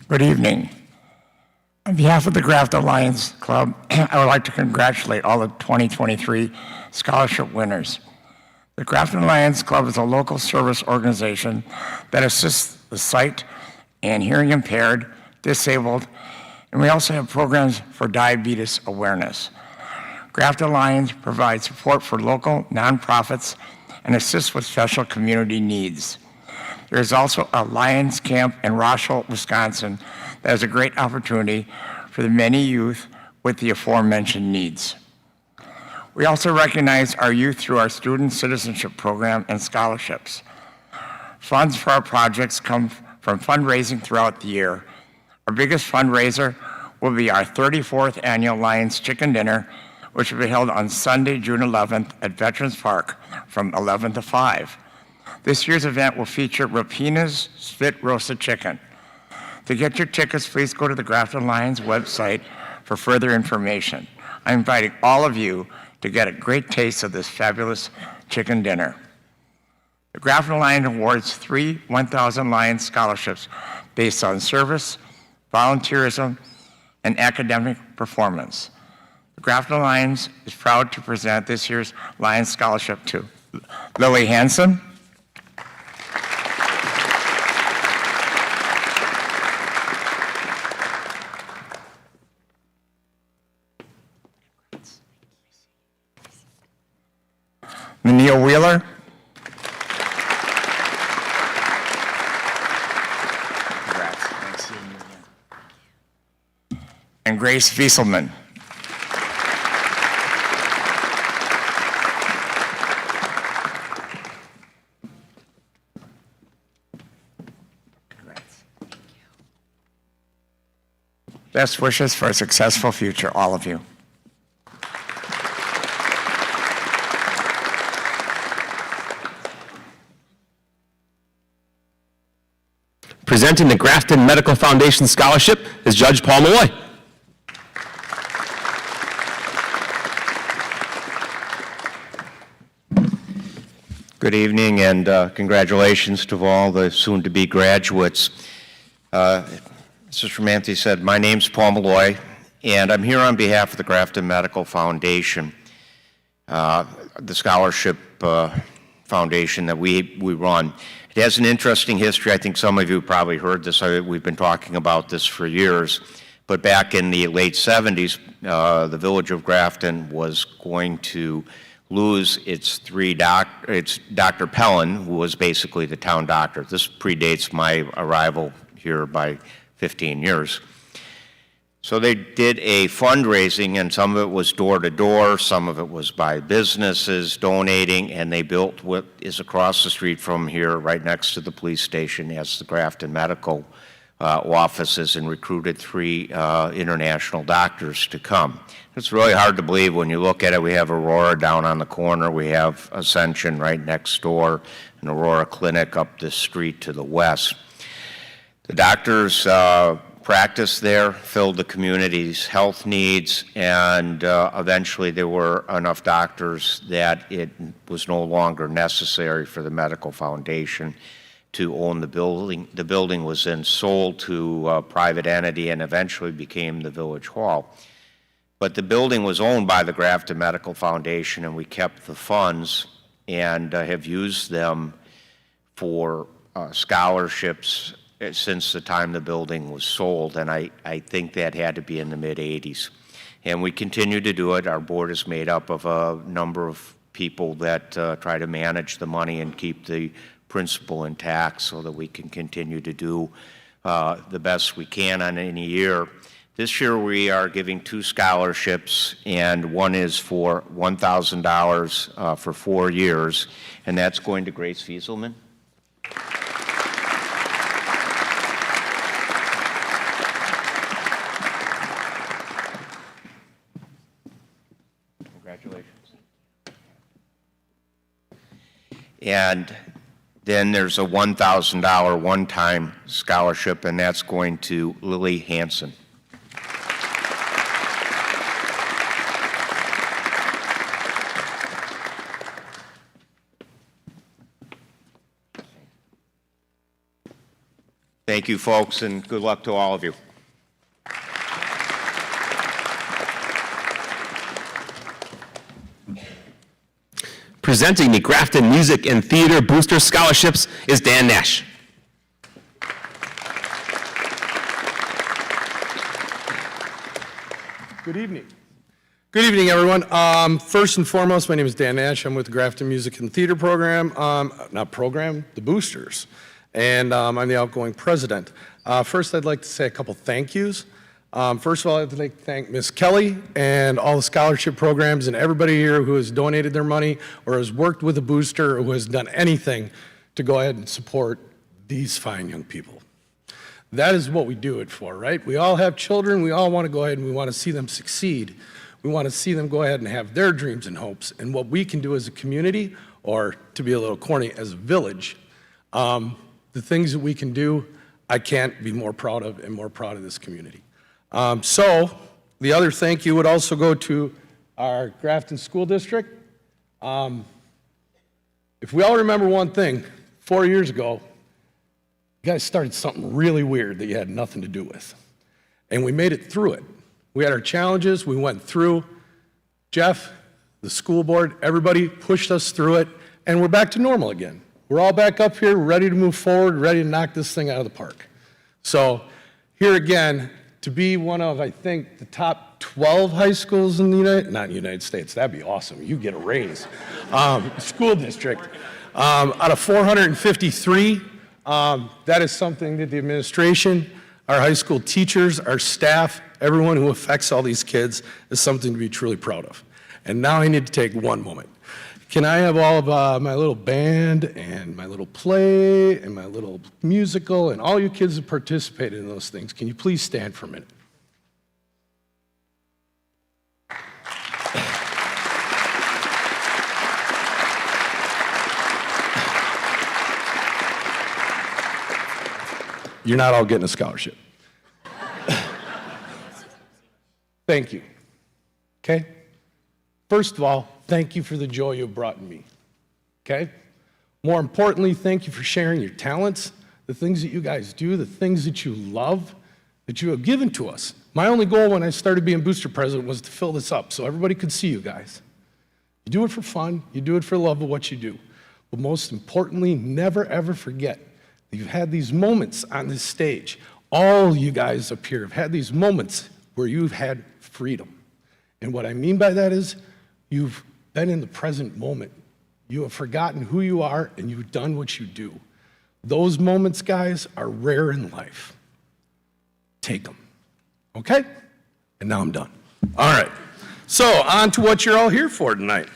Good evening. On behalf of the Grafton Lions Club, I would like to congratulate all the 2023 scholarship winners. The Grafton Lions Club is a local service organization that assists the sight and hearing impaired, disabled, and we also have programs for diabetes awareness. Grafton Lions provides support for local nonprofits and assists with special community needs. There is also a Lions Camp in Rochelle, Wisconsin that is a great opportunity for the many youth with the aforementioned needs. We also recognize our youth through our Student Citizenship Program and scholarships. Funds for our projects come from fundraising throughout the year. Our biggest fundraiser will be our 34th annual Lions Chicken Dinner, which will be held on Sunday, June 11th at Veterans Park from 11 to 5. This year's event will feature Rapina's Spit Roasted Chicken. To get your tickets, please go to the Grafton Lions website for further information. I'm inviting all of you to get a great taste of this fabulous chicken dinner. The Grafton Lions awards 3 1,000 Lions scholarships based on service, volunteerism, and academic performance. The Grafton Lions is proud to present this year's Lions Scholarship to Lily Hansen, Neil Wheeler, and Grace Wieselman. Best wishes for a successful future, all of you. Presenting the Grafton Medical Foundation Scholarship is Judge Paul Malloy. Good evening, and congratulations to all the soon-to-be graduates. Mr. Manthi said, my name's Paul Malloy, and I'm here on behalf of the Grafton Medical Foundation, the scholarship foundation that we run. It has an interesting history. I think some of you probably heard this. We've been talking about this for years. But back in the late 70s, the village of Grafton was going to lose its Dr. Pellin, who was basically the town doctor. This predates my arrival here by 15 years. So they did a fundraising, and some of it was door-to-door, some of it was by businesses donating, and they built what is across the street from here, right next to the police station, as the Grafton Medical offices, and recruited 3 international doctors to come. It's really hard to believe when you look at it. We have Aurora down on the corner, we have Ascension right next door, and Aurora Clinic up the street to the west. The doctors practiced there, filled the community's health needs, and eventually there were enough doctors that it was no longer necessary for the medical foundation to own the building. The building was then sold to a private entity and eventually became the Village Hall. But the building was owned by the Grafton Medical Foundation, and we kept the funds and have used them for scholarships since the time the building was sold, and I think that had to be in the mid-'80s. And we continue to do it. Our board is made up of a number of people that try to manage the money and keep the principal intact so that we can continue to do the best we can on any year. This year we are giving 2 scholarships, and one is for $1,000 for 4 years, and that's going to Grace Fieselman. And then there's a $1,000 one-time scholarship, and that's going to Lily Hansen. Thank you, folks, and good luck to all of you. Presenting the Grafton Music and Theater Booster Scholarships is Dan Nash. Good evening. Good evening, everyone. First and foremost, my name is Dan Nash. I'm with the Grafton Music and Theater program, the Boosters, and I'm the outgoing president. First, I'd like to say a couple thank yous. First of all, I'd like to thank Ms. Kelly and all the scholarship programs and everybody here who has donated their money or has worked with a booster or who has done anything to go ahead and support these fine young people. That is what we do it for, right? We all have children. We all want to go ahead and we want to see them succeed. We want to see them go ahead and have their dreams and hopes. And what we can do as a community, or to be a little corny, as a village, the things that we can do, I can't be more proud of and more proud of this community. So the other thank you would also go to our Grafton School District. If we all remember one thing, 4 years ago, you guys started something really weird that you had nothing to do with. And we made it through it. We had our challenges, we went through. Jeff, the school board, everybody pushed us through it, and we're back to normal again. We're all back up here, ready to move forward, ready to knock this thing out of the park. So here again, to be one of, I think, the top 12 high schools in the United States, that'd be awesome. You get a raise. School district. Out of 453, that is something that the administration, our high school teachers, our staff, everyone who affects all these kids is something to be truly proud of. And now I need to take one moment. Can I have all of my little band and my little play and my little musical and all you kids that participated in those things, can you please stand for a minute? you're not all getting a scholarship. Thank you. Okay? First of all, thank you for the joy you've brought in me. Okay? More importantly, thank you for sharing your talents, the things that you guys do, the things that you love, that you have given to us. My only goal when I started being booster president was to fill this up so everybody could see you guys. You do it for fun, you do it for love of what you do. But most importantly, never ever forget that you've had these moments on this stage. All you guys up here have had these moments where you've had freedom. And what I mean by that is you've been in the present moment. You have forgotten who you are and you've done what you do. Those moments, guys, are rare in life. Take them. Okay? And now I'm done. All right. So on to what you're all here for tonight.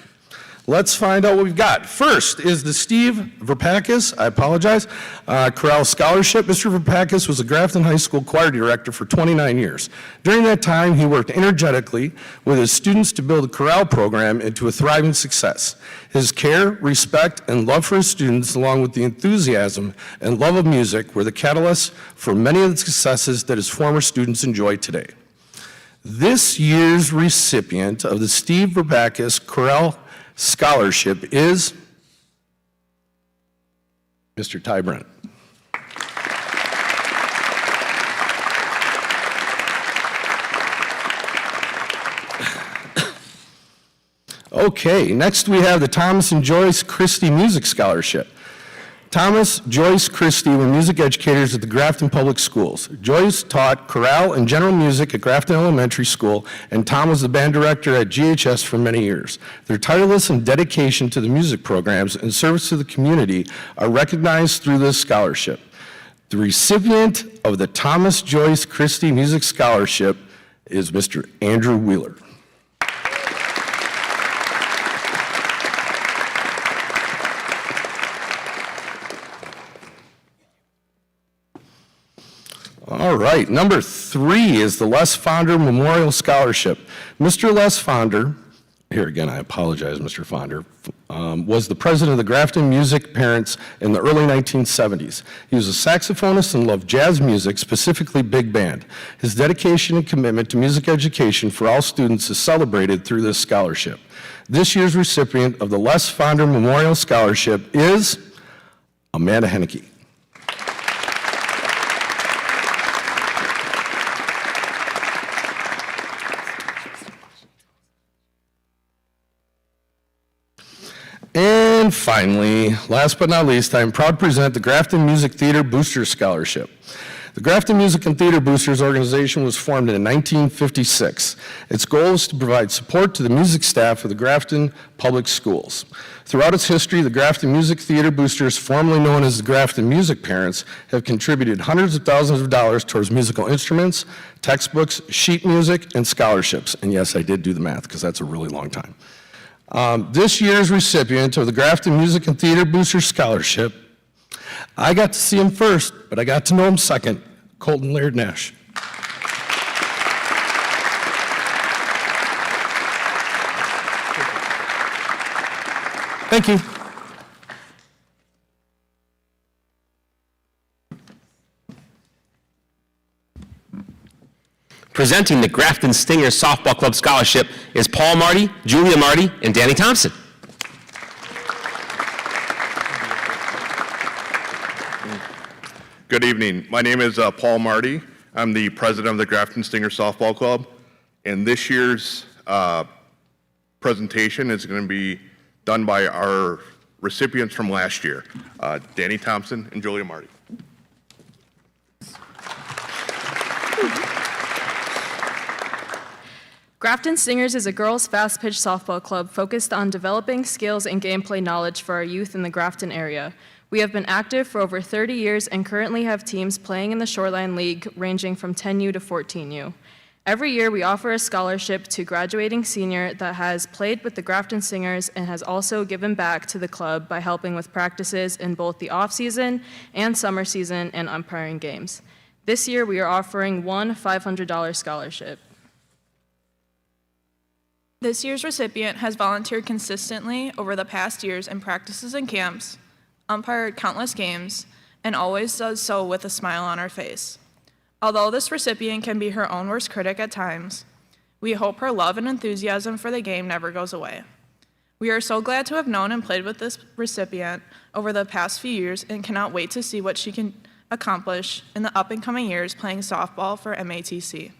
Let's find out what we've got. First is the Steve Verpakis, I apologize, Corral Scholarship. Mr. Verpakis was the Grafton High School choir director for 29 years. During that time, he worked energetically with his students to build the Corral program into a thriving success. His care, respect, and love for his students, along with the enthusiasm and love of music, were the catalysts for many of the successes that his former students enjoy today. This year's recipient of the Steve Verpakis Corral Scholarship is Mr. Ty Brent. Okay, next we have the Thomas and Joyce Christie Music Scholarship. Thomas, Joyce, Christie were music educators at the Grafton Public Schools. Joyce taught chorale and general music at Grafton Elementary School, and Tom was the band director at GHS for many years. Their tireless and dedication to the music programs and service to the community are recognized through this scholarship. The recipient of the Thomas Joyce Christie Music Scholarship is Mr. Andrew Wheeler. All right, number 3 is the Les Fonder Memorial Scholarship. Mr. Les Fonder, here again I apologize, Mr. Fonder, was the president of the Grafton Music Parents in the early 1970s. He was a saxophonist and loved jazz music, specifically big band. His dedication and commitment to music education for all students is celebrated through this scholarship. This year's recipient of the Les Fonder Memorial Scholarship is Amanda Henneke. And finally, last but not least, I am proud to present the Grafton Music Theater Booster Scholarship. The Grafton Music and Theater Boosters organization was formed in 1956. Its goal is to provide support to the music staff of the Grafton Public Schools. Throughout its history, the Grafton Music Theater Boosters, formerly known as the Grafton Music Parents, have contributed hundreds of thousands of dollars towards musical instruments, textbooks, sheet music, and scholarships. And yes, I did do the math because that's a really long time. This year's recipient of the Grafton Music and Theater Booster Scholarship, I got to see him first, but I got to know him second, Colton Laird Nash. Thank you. Presenting the Grafton Stingers Softball Club Scholarship is Paul Marty, Julia Marty, and Danny Thompson. Good evening. My name is Paul Marty. I'm the president of the Grafton Stingers Softball Club. And this year's presentation is going to be done by our recipients from last year, Danny Thompson and Julia Marty. Grafton Stingers is a girls' fast-pitch softball club focused on developing skills and gameplay knowledge for our youth in the Grafton area. We have been active for over 30 years and currently have teams playing in the Shoreline League ranging from 10U to 14U. Every year, we offer a scholarship to graduating senior that has played with the Grafton Stingers and has also given back to the club by helping with practices in both the off-season and summer season and umpiring games. This year, we are offering one $500 scholarship. This year's recipient has volunteered consistently over the past years in practices and camps, umpired countless games, and always does so with a smile on her face. Although this recipient can be her own worst critic at times, we hope her love and enthusiasm for the game never goes away. We are so glad to have known and played with this recipient over the past few years and cannot wait to see what she can accomplish in the up and coming years playing softball for MATC.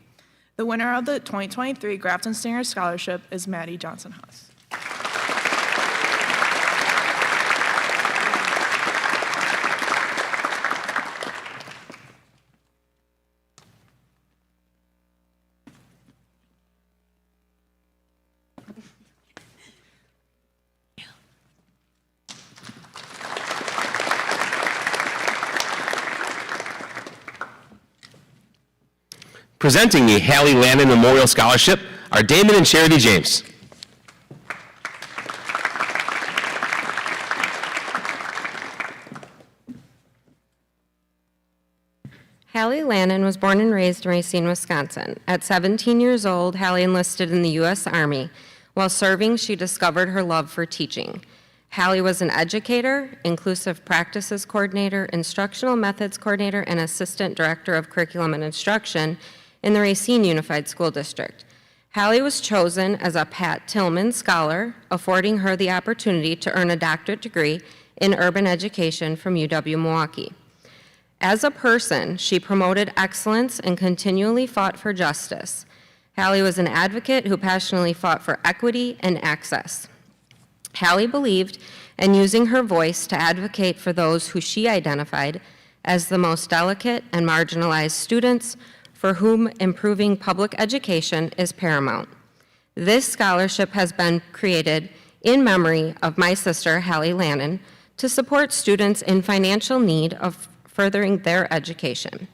The winner of the 2023 Grafton Stingers Scholarship is Maddie Johnson-Huss. Presenting the Hallie Landon Memorial Scholarship are Damon and Charity James. Hallie Lannon was born and raised in Racine, Wisconsin. At 17 years old, Hallie enlisted in the U.S. Army. While serving, she discovered her love for teaching. Hallie was an educator, inclusive practices coordinator, instructional methods coordinator, and assistant director of curriculum and instruction in the Racine Unified School District. Hallie was chosen as a Pat Tillman Scholar, affording her the opportunity to earn a doctorate degree in urban education from UW-Milwaukee. As a person, she promoted excellence and continually fought for justice. Hallie was an advocate who passionately fought for equity and access. Hallie believed in using her voice to advocate for those who she identified as the most delicate and marginalized students, for whom improving public education is paramount. This scholarship has been created in memory of my sister, Hallie Lannon, to support students in financial need of furthering their education.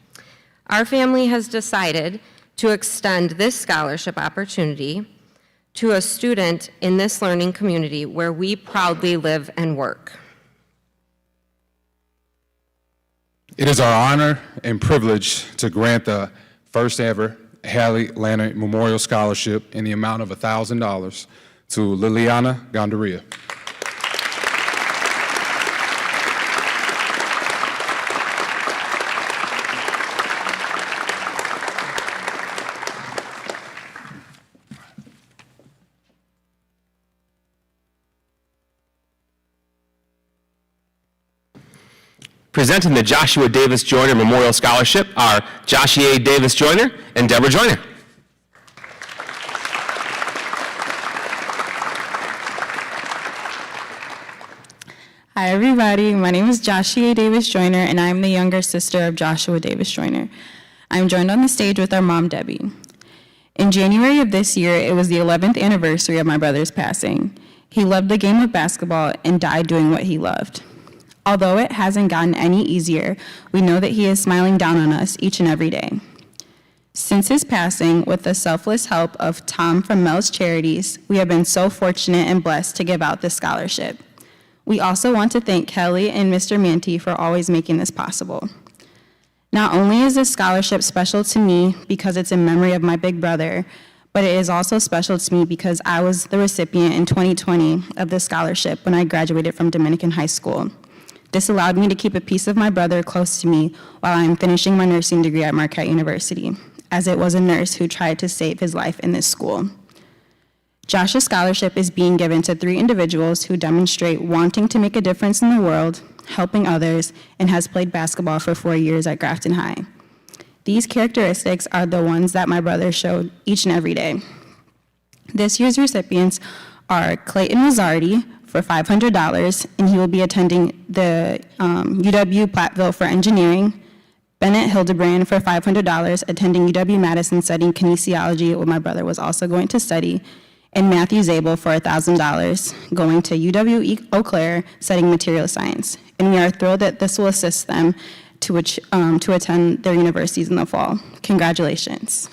Our family has decided to extend this scholarship opportunity to a student in this learning community where we proudly live and work. It is our honor and privilege to grant the first ever Hallie Lannon Memorial Scholarship in the amount of $1,000 to Liliana Gondaria. Presenting the Joshua Davis Joyner Memorial Scholarship are Joshua Davis Joyner and Deborah Joyner. Hi everybody, my name is Joshua Davis Joyner and I'm the younger sister of Joshua Davis Joyner. I'm joined on the stage with our mom, Debbie. In January of this year, it was the 11th anniversary of my brother's passing. He loved the game of basketball and died doing what he loved. Although it hasn't gotten any easier, we know that he is smiling down on us each and every day. Since his passing, with the selfless help of Tom from Mel's Charities, we have been so fortunate and blessed to give out this scholarship. We also want to thank Kelly and Mr. Manti for always making this possible. Not only is this scholarship special to me because it's in memory of my big brother, but it is also special to me because I was the recipient in 2020 of this scholarship when I graduated from Dominican High School. This allowed me to keep a piece of my brother close to me while I'm finishing my nursing degree at Marquette University, as it was a nurse who tried to save his life in this school. Josh's scholarship is being given to 3 individuals who demonstrate wanting to make a difference in the world, helping others, and has played basketball for 4 years at Grafton High. These characteristics are the ones that my brother showed each and every day. This year's recipients are Clayton Mazzardi for $500, and he will be attending the UW Platteville for engineering. Bennett Hildebrand for $500, attending UW Madison studying kinesiology, where my brother was also going to study. And Matthew Zabel for $1,000, going to UW Eau Claire, studying material science. And we are thrilled that this will assist them to attend their universities in the fall. Congratulations.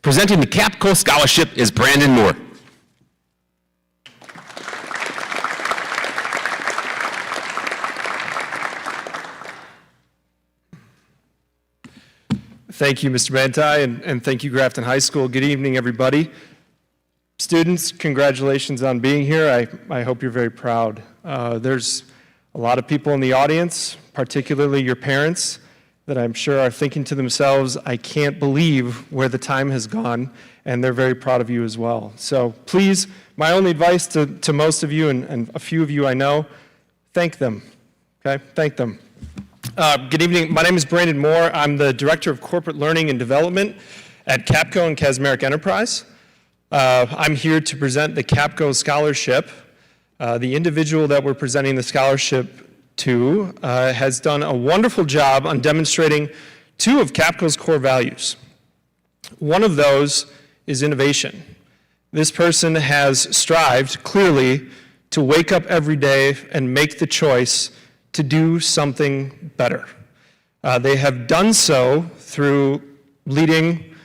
Presenting the Capco Scholarship is Brandon Moore. Thank you, Mr. Manti, and thank you, Grafton High School. Good evening, everybody. Students, congratulations on being here. I hope you're very proud. There's a lot of people in the audience, particularly your parents, that I'm sure are thinking to themselves, I can't believe where the time has gone, and they're very proud of you as well. So please, my only advice to most of you, and a few of you I know, thank them, okay? Thank them. Good evening. My name is Brandon Moore. I'm the Director of Corporate Learning and Development at Capco and Casmeric Enterprise. I'm here to present the Capco Scholarship. The individual that we're presenting the scholarship to has done a wonderful job on demonstrating two of Capco's core values. One of those is innovation. This person has strived clearly to wake up every day and make the choice to do something better. They have done so through leading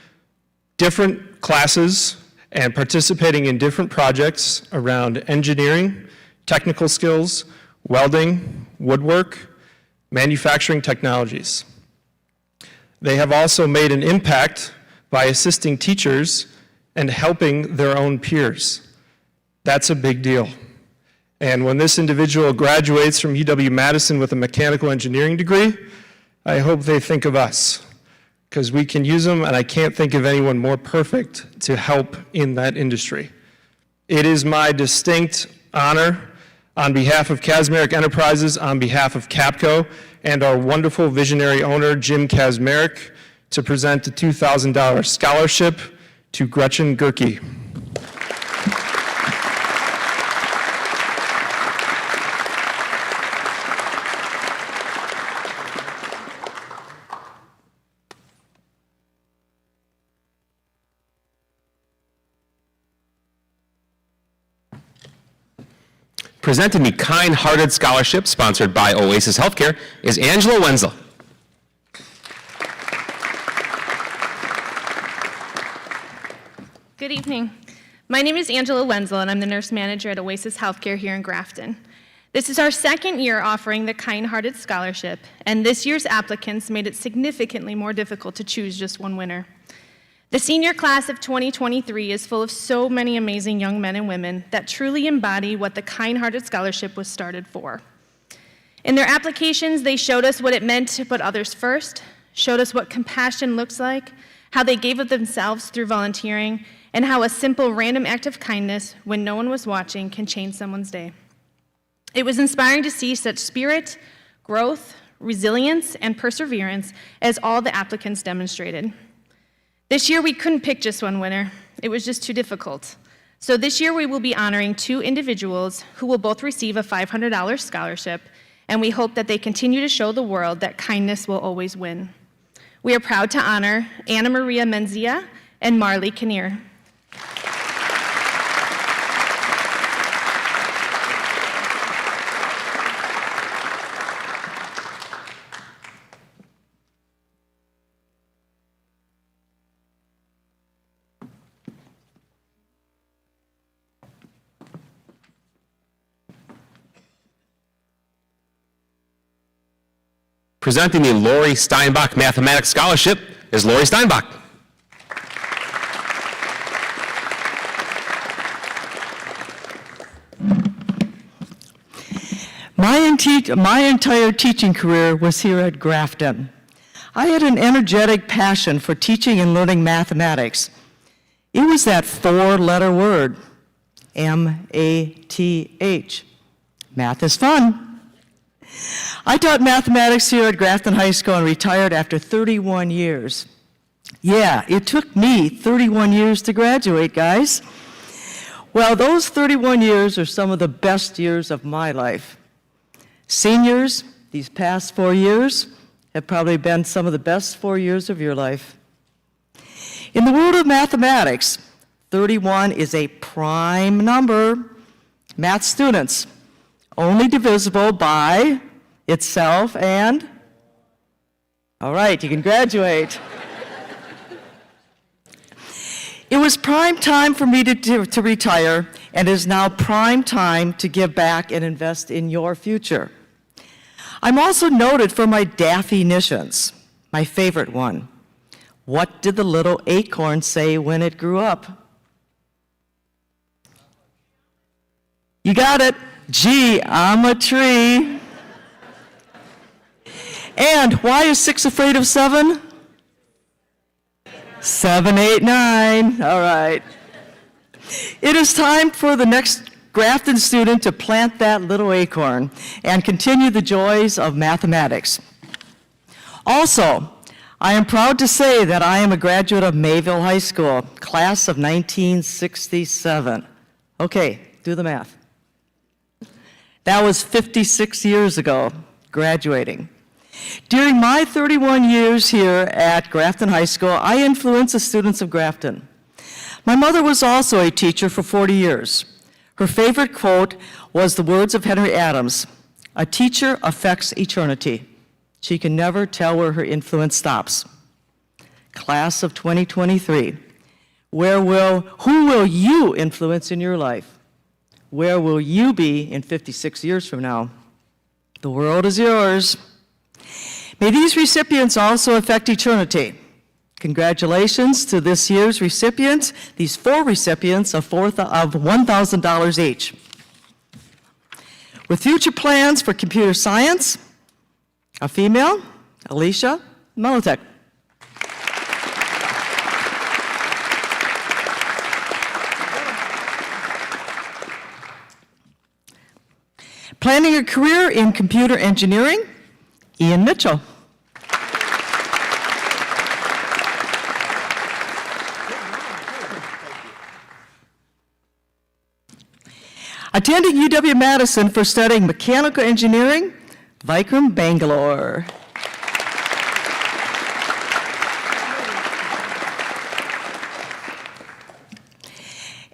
different classes and participating in different projects around engineering, technical skills, welding, woodwork, manufacturing technologies. They have also made an impact by assisting teachers and helping their own peers. That's a big deal. And when this individual graduates from UW-Madison with a mechanical engineering degree, I hope they think of us, because we can use them, and I can't think of anyone more perfect to help in that industry. It is my distinct honor, on behalf of Casmeric Enterprises, on behalf of Capco, and our wonderful visionary owner, Jim Casmeric, to present a $2,000 scholarship to Gretchen Gerke. Presenting the Kind-Hearted Scholarship, sponsored by Oasis Healthcare, is Angela Wenzel. Good evening. My name is Angela Wenzel, and I'm the nurse manager at Oasis Healthcare here in Grafton. This is our second year offering the Kind-Hearted Scholarship, and this year's applicants made it significantly more difficult to choose just one winner. The senior class of 2023 is full of so many amazing young men and women that truly embody what the Kind-Hearted Scholarship was started for. In their applications, they showed us what it meant to put others first, showed us what compassion looks like, how they gave of themselves through volunteering, and how a simple random act of kindness when no one was watching can change someone's day. It was inspiring to see such spirit, growth, resilience, and perseverance as all the applicants demonstrated. This year, we couldn't pick just one winner. It was just too difficult. So this year, we will be honoring two individuals who will both receive a $500 scholarship, and we hope that they continue to show the world that kindness will always win. We are proud to honor Anna Maria Menzia and Marley Kinnear. Presenting the Lori Steinbach Mathematics Scholarship is Lori Steinbach. My entire teaching career was here at Grafton. I had an energetic passion for teaching and learning mathematics. It was that four-letter word, M-A-T-H. Math is fun. I taught mathematics here at Grafton High School and retired after 31 years. Yeah, it took me 31 years to graduate, guys. Well, those 31 years are some of the best years of my life. Seniors, these past 4 years have probably been some of the best 4 years of your life. In the world of mathematics, 31 is a prime number. Math students, only divisible by itself and, all right, you can graduate. It was prime time for me to retire, and it is now prime time to give back and invest in your future. I'm also noted for my definitions. My favorite one. What did the little acorn say when it grew up? You got it. Gee, I'm a tree. And why is 6 afraid of 7? 7, 8, 9. All right. It is time for the next Grafton student to plant that little acorn and continue the joys of mathematics. Also, I am proud to say that I am a graduate of Mayville High School, class of 1967. Okay, do the math. That was 56 years ago, graduating. During my 31 years here at Grafton High School, I influenced the students of Grafton. My mother was also a teacher for 40 years. Her favorite quote was the words of Henry Adams, "A teacher affects eternity. She can never tell where her influence stops." Class of 2023, who will you influence in your life? Where will you be in 56 years from now? The world is yours. May these recipients also affect eternity. Congratulations to this year's recipients, these 4 recipients of $1,000 each. With future plans for computer science, a female, Alicia Melitek. Planning a career in computer engineering, Ian Mitchell. Attending UW-Madison for studying mechanical engineering, Vikram Bangalore.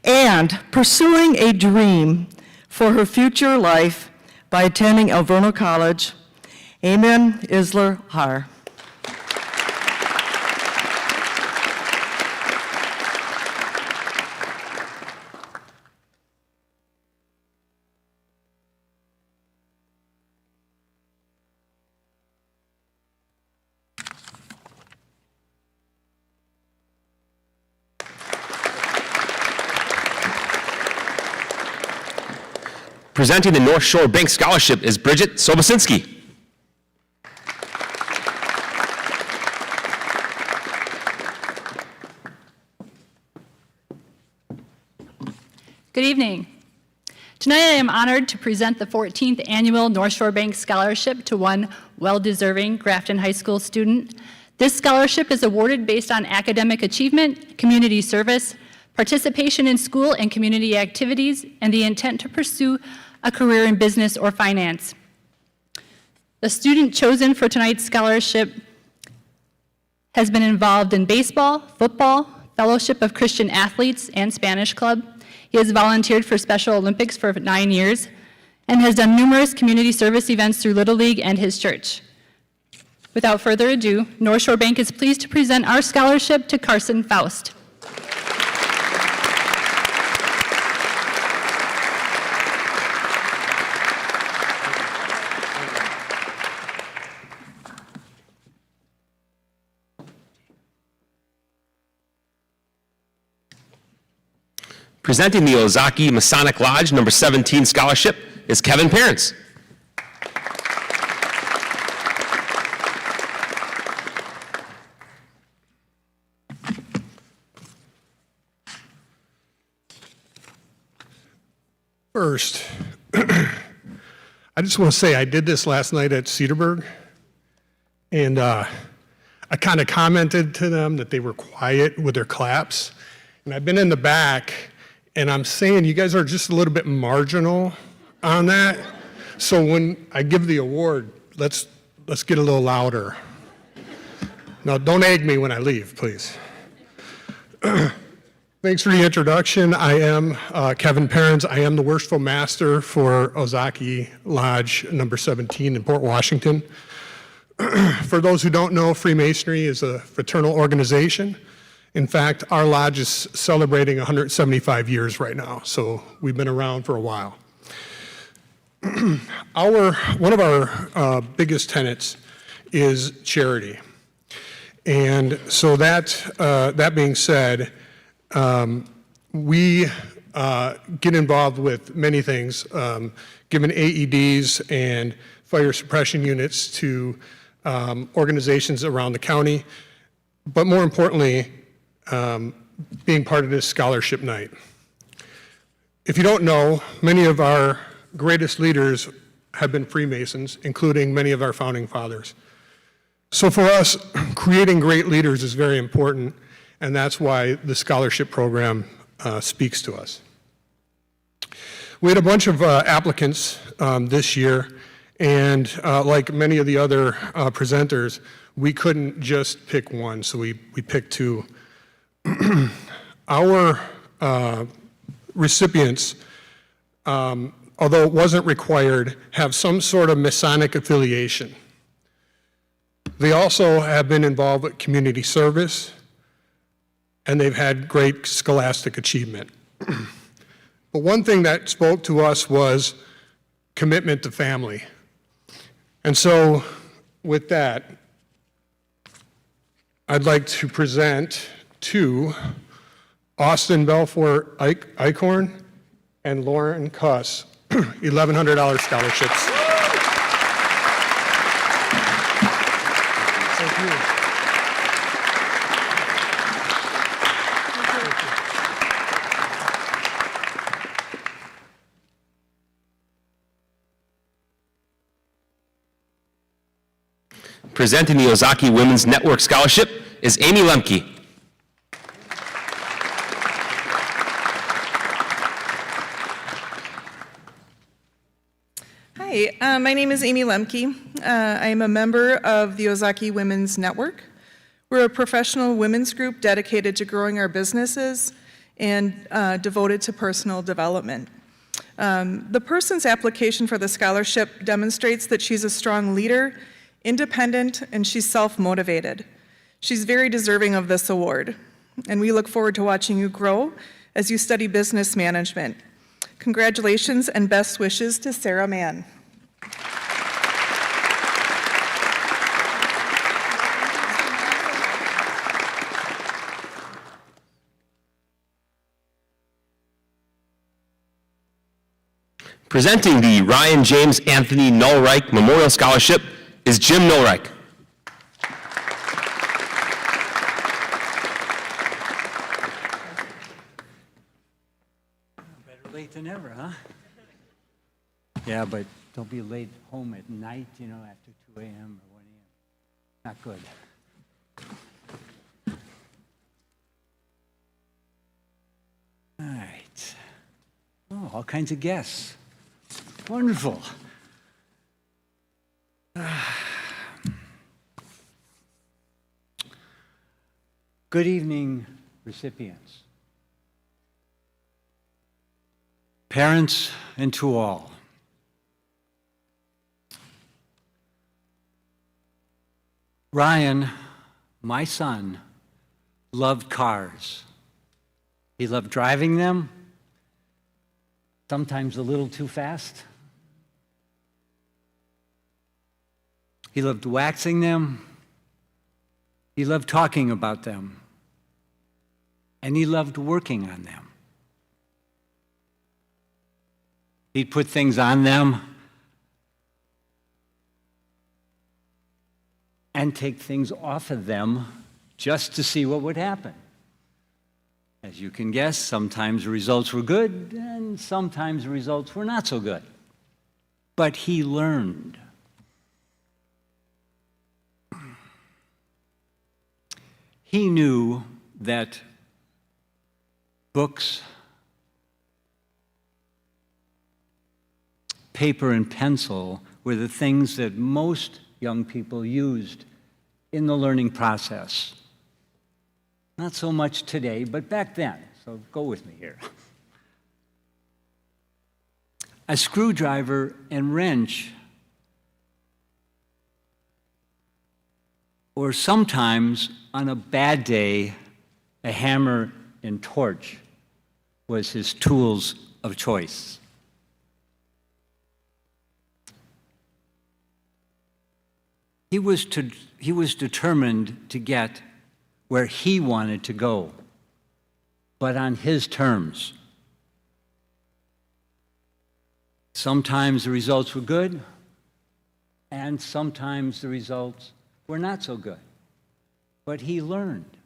And pursuing a dream for her future life by attending Alverno College, Amen Isler Har. Presenting the North Shore Bank Scholarship is Bridget Sobosinski. Good evening. Tonight I am honored to present the 14th Annual North Shore Bank Scholarship to one well-deserving Grafton High School student. This scholarship is awarded based on academic achievement, community service, participation in school and community activities, and the intent to pursue a career in business or finance. The student chosen for tonight's scholarship has been involved in baseball, football, Fellowship of Christian Athletes, and Spanish Club. He has volunteered for Special Olympics for 9 years and has done numerous community service events through Little League and his church. Without further ado, North Shore Bank is pleased to present our scholarship to Carson Faust. Presenting the Ozaki Masonic Lodge number 17 scholarship is Kevin Parents. First, I just want to say I did this last night at Cedarburg, and I kind of commented to them that they were quiet with their claps. And I've been in the back, and I'm saying you guys are just a little bit marginal on that. So when I give the award, let's get a little louder. Now, don't egg me when I leave, please. Thanks for the introduction. I am Kevin Parents. I am the worshipful master for Ozaki Lodge number 17 in Port Washington. For those who don't know, Freemasonry is a fraternal organization. In fact, our lodge is celebrating 175 years right now, so we've been around for a while. One of our biggest tenets is charity. And so that being said, we get involved with many things, giving AEDs and fire suppression units to organizations around the county, but more importantly, being part of this scholarship night. If you don't know, many of our greatest leaders have been Freemasons, including many of our founding fathers. So for us, creating great leaders is very important, and that's why the scholarship program speaks to us. We had a bunch of applicants this year, and like many of the other presenters, we couldn't just pick one, so we picked two. Our recipients, although it wasn't required, have some sort of Masonic affiliation. They also have been involved with community service, and they've had great scholastic achievement. But one thing that spoke to us was commitment to family. And so with that, I'd like to present to Austin Belfort Eichhorn and Lauren Cuss $1,100 scholarships. Thank you. Presenting the Ozaki Women's Network Scholarship is Amy Lemke. Hi, my name is Amy Lemke. I am a member of the Ozaki Women's Network. We're a professional women's group dedicated to growing our businesses and devoted to personal development. The person's application for the scholarship demonstrates that she's a strong leader, independent, and she's self-motivated. She's very deserving of this award, and we look forward to watching you grow as you study business management. Congratulations and best wishes to Sarah Mann. Presenting the Ryan James Anthony Nullreich Memorial Scholarship is Jim Nullreich. Better late than ever, huh? Yeah, but don't be late home at night, you know, after 2 a.m. or 1 a.m. Not good. All right. Oh, all kinds of guests. Wonderful. Good evening, recipients, parents, and to all. Ryan, my son, loved cars. He loved driving them, sometimes a little too fast. He loved waxing them. He loved talking about them. And he loved working on them. He'd put things on them and take things off of them just to see what would happen. As you can guess, sometimes the results were good and sometimes the results were not so good. But he learned. He knew that books, paper and pencil were the things that most young people used in the learning process. Not so much today, but back then, so go with me here. A screwdriver and wrench, or sometimes on a bad day, a hammer and torch was his tools of choice. He was determined to get where he wanted to go, but on his terms. Sometimes the results were good, and sometimes the results were not so good. But he learned.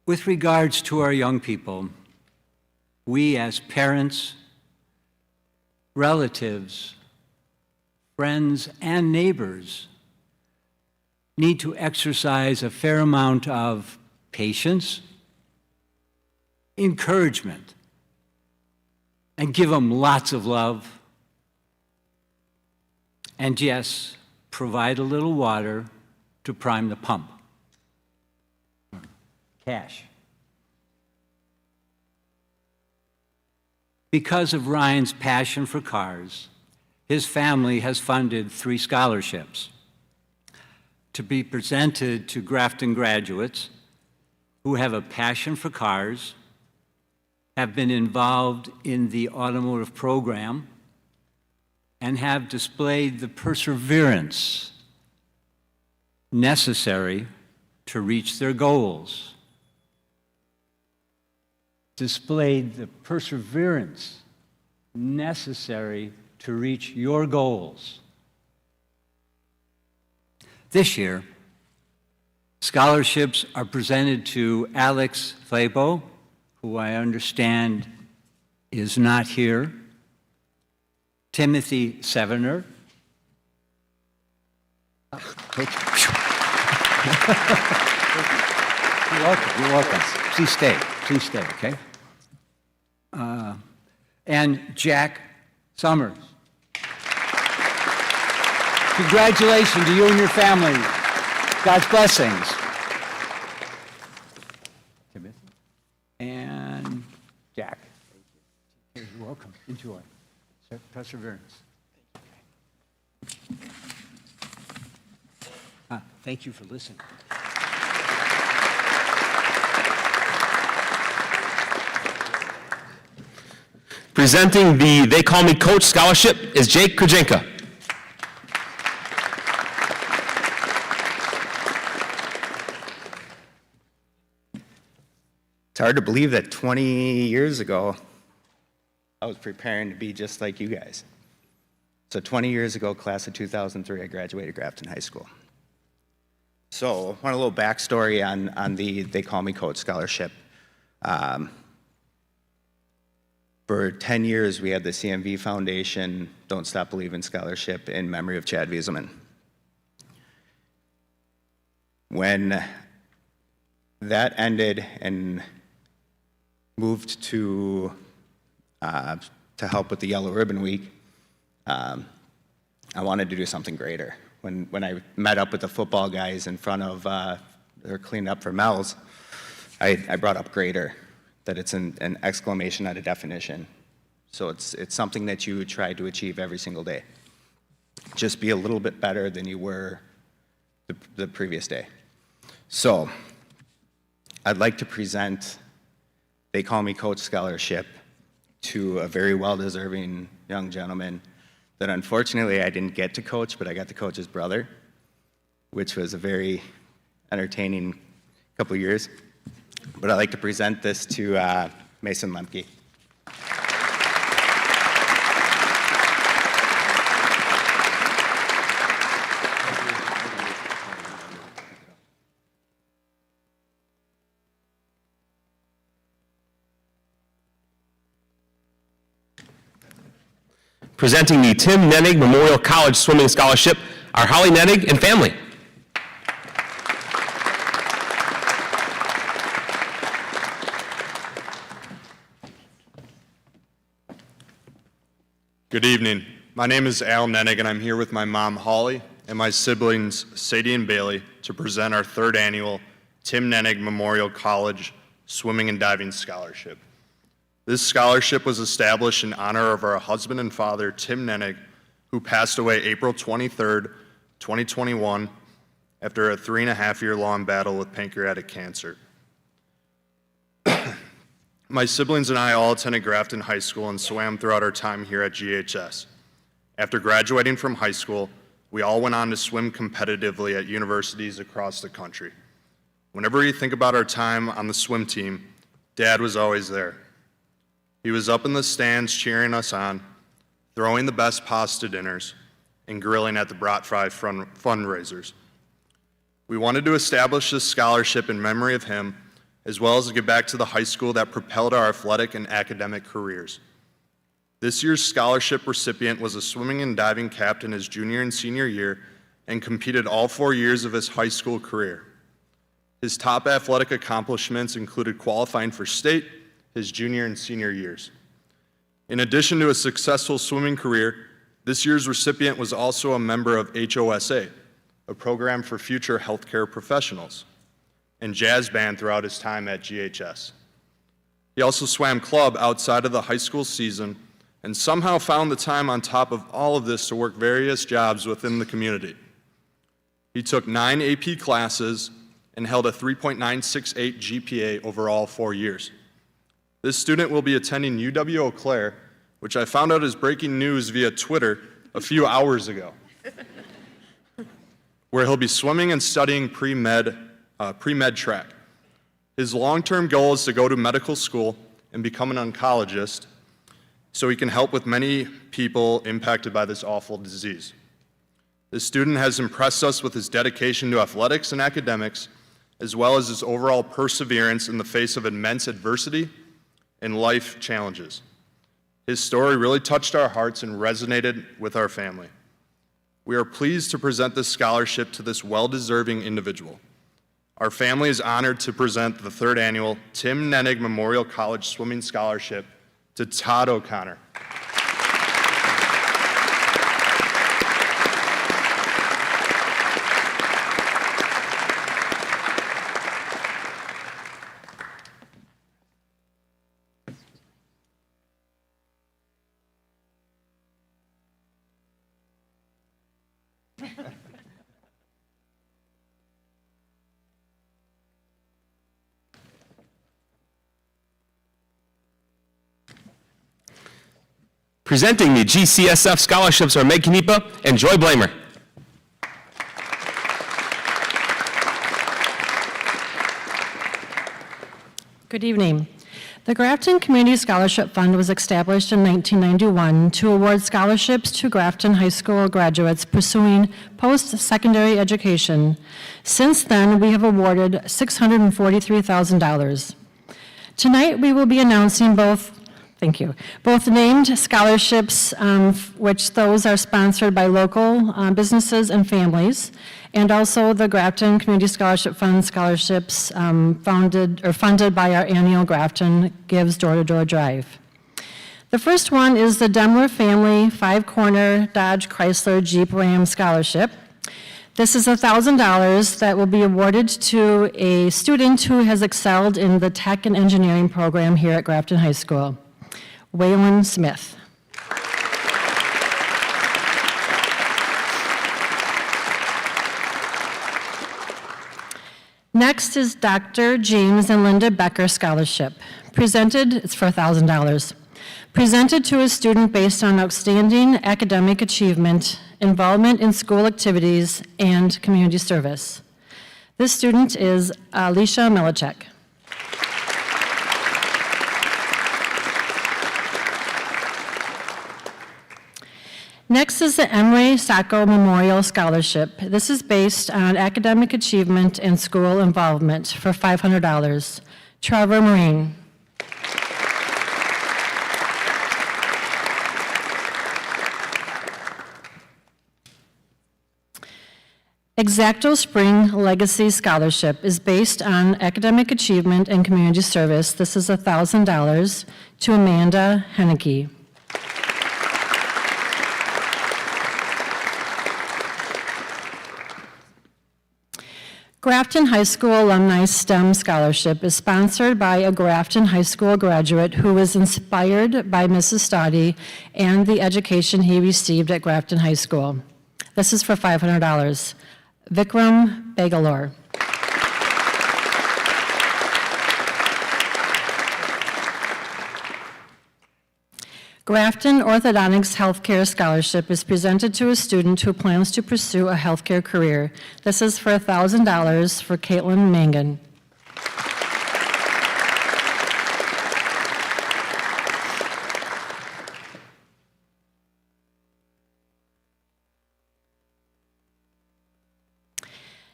With regards to our young people, we as parents, relatives, friends, and neighbors need to exercise a fair amount of patience, encouragement, and give them lots of love. And yes, provide a little water to prime the pump. Cash. Because of Ryan's passion for cars, his family has funded 3 scholarships to be presented to Grafton graduates who have a passion for cars, have been involved in the automotive program, and have displayed the perseverance necessary to reach their goals. Displayed the perseverance necessary to reach your goals. This year, scholarships are presented to Alex Flabo, who I understand is not here, Timothy Sevener. You're welcome. You're welcome. Please stay. Please stay, okay? And Jack Summers. Congratulations to you and your family. God's blessings. Timothy. And Jack. You're welcome. Enjoy. Perseverance. Thank you for listening. Presenting the They Call Me Coach Scholarship is Jake Krajenka. It's hard to believe that 20 years ago, I was preparing to be just like you guys. So 20 years ago, class of 2003, I graduated Grafton High School. So I want a little backstory on the They Call Me Coach Scholarship. For 10 years, we had the CMV Foundation Don't Stop Believing Scholarship in memory of Chad Wieselman. When that ended and moved to help with the Yellow Ribbon Week, I wanted to do something greater. When I met up with the football guys in front of, they were cleaning up for Mel's, I brought up greater, that it's an exclamation, not a definition. So it's something that you try to achieve every single day. Just be a little bit better than you were the previous day. So I'd like to present They Call Me Coach Scholarship to a very well-deserving young gentleman that unfortunately I didn't get to coach, but I got to coach his brother, which was a very entertaining couple of years. But I'd like to present this to Mason Lemke. Presenting the Tim Nennig Memorial College Swimming Scholarship are Holly Nennig and family. Good evening. My name is Al Nennig, and I'm here with my mom, Holly, and my siblings, Sadie and Bailey, to present our 3rd annual Tim Nennig Memorial College Swimming and Diving Scholarship. This scholarship was established in honor of our husband and father, Tim Nennig, who passed away April 23rd, 2021 after a 3.5-year-long battle with pancreatic cancer. My siblings and I all attended Grafton High School and swam throughout our time here at GHS. After graduating from high school, we all went on to swim competitively at universities across the country. Whenever we think about our time on the swim team, Dad was always there. He was up in the stands cheering us on, throwing the best pasta dinners, and grilling at the Brat Fry fundraisers. We wanted to establish this scholarship in memory of him, as well as to give back to the high school that propelled our athletic and academic careers. This year's scholarship recipient was a swimming and diving captain his junior and senior year and competed all 4 years of his high school career. His top athletic accomplishments included qualifying for state his junior and senior years. In addition to a successful swimming career, this year's recipient was also a member of HOSA, a program for future healthcare professionals, and jazz band throughout his time at GHS. He also swam club outside of the high school season and somehow found the time on top of all of this to work various jobs within the community. He took 9 AP classes and held a 3.968 GPA over all 4 years. This student will be attending UW Eau Claire, which I found out is breaking news via Twitter a few hours ago, where he'll be swimming and studying pre-med track. His long-term goal is to go to medical school and become an oncologist so he can help with many people impacted by this awful disease. This student has impressed us with his dedication to athletics and academics, as well as his overall perseverance in the face of immense adversity and life challenges. His story really touched our hearts and resonated with our family. We are pleased to present this scholarship to this well-deserving individual. Our family is honored to present the 3rd annual Tim Nennig Memorial College Swimming Scholarship to Todd O'Connor. Presenting the GCSF scholarships are Meg Kanipa and Joy Blamer. Good evening. The Grafton Community Scholarship Fund was established in 1991 to award scholarships to Grafton High School graduates pursuing post-secondary education. Since then, we have awarded $643,000. Tonight, we will be announcing both named scholarships, which those are sponsored by local businesses and families, and also the Grafton Community Scholarship Fund scholarships funded by our annual Grafton Gives Door-to-Door Drive. The first one is the Demler Family 5-Corner Dodge Chrysler Jeep Ram Scholarship. This is $1,000 that will be awarded to a student who has excelled in the tech and engineering program here at Grafton High School. Waylon Smith. Next is Dr. James and Linda Becker Scholarship. It's for $1,000. Presented to a student based on outstanding academic achievement, involvement in school activities, and community service. This student is Alicia Melichek. Next is the Emory Sacco Memorial Scholarship. This is based on academic achievement and school involvement for $500. Trevor Marine. Exacto Spring Legacy Scholarship is based on academic achievement and community service. This is $1,000 to Amanda Henneke. Grafton High School Alumni STEM Scholarship is sponsored by a Grafton High School graduate who was inspired by Mrs. Stoddy and the education he received at Grafton High School. This is for $500. Vikram Bangalore. Grafton Orthodontics Healthcare Scholarship is presented to a student who plans to pursue a healthcare career. This is for $1,000 for Caitlin Mangan.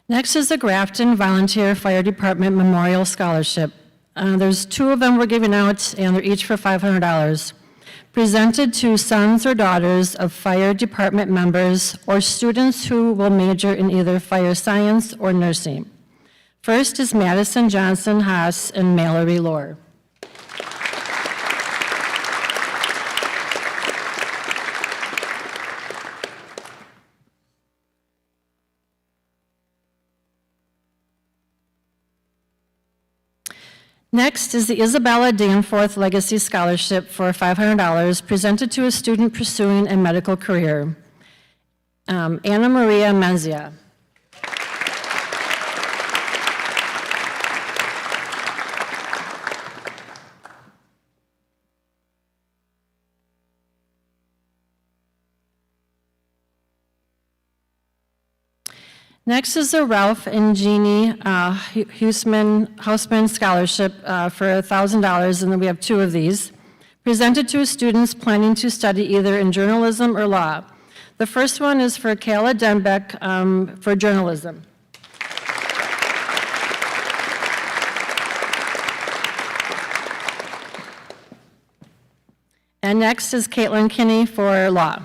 Next is the Grafton Volunteer Fire Department Memorial Scholarship. There's 2 of them we're giving out, and they're each for $500. Presented to sons or daughters of fire department members or students who will major in either fire science or nursing. First is Madison Johnson Haas and Mallory Lohr. Next is the Isabella Danforth Legacy Scholarship for $500 presented to a student pursuing a medical career. Anna Maria Menzia. Next is the Ralph and Jeannie Hausman Scholarship for $1,000, and then we have 2 of these, presented to students planning to study either in journalism or law. The first one is for Kayla Denbeck for journalism. And next is Caitlin Kinney for law.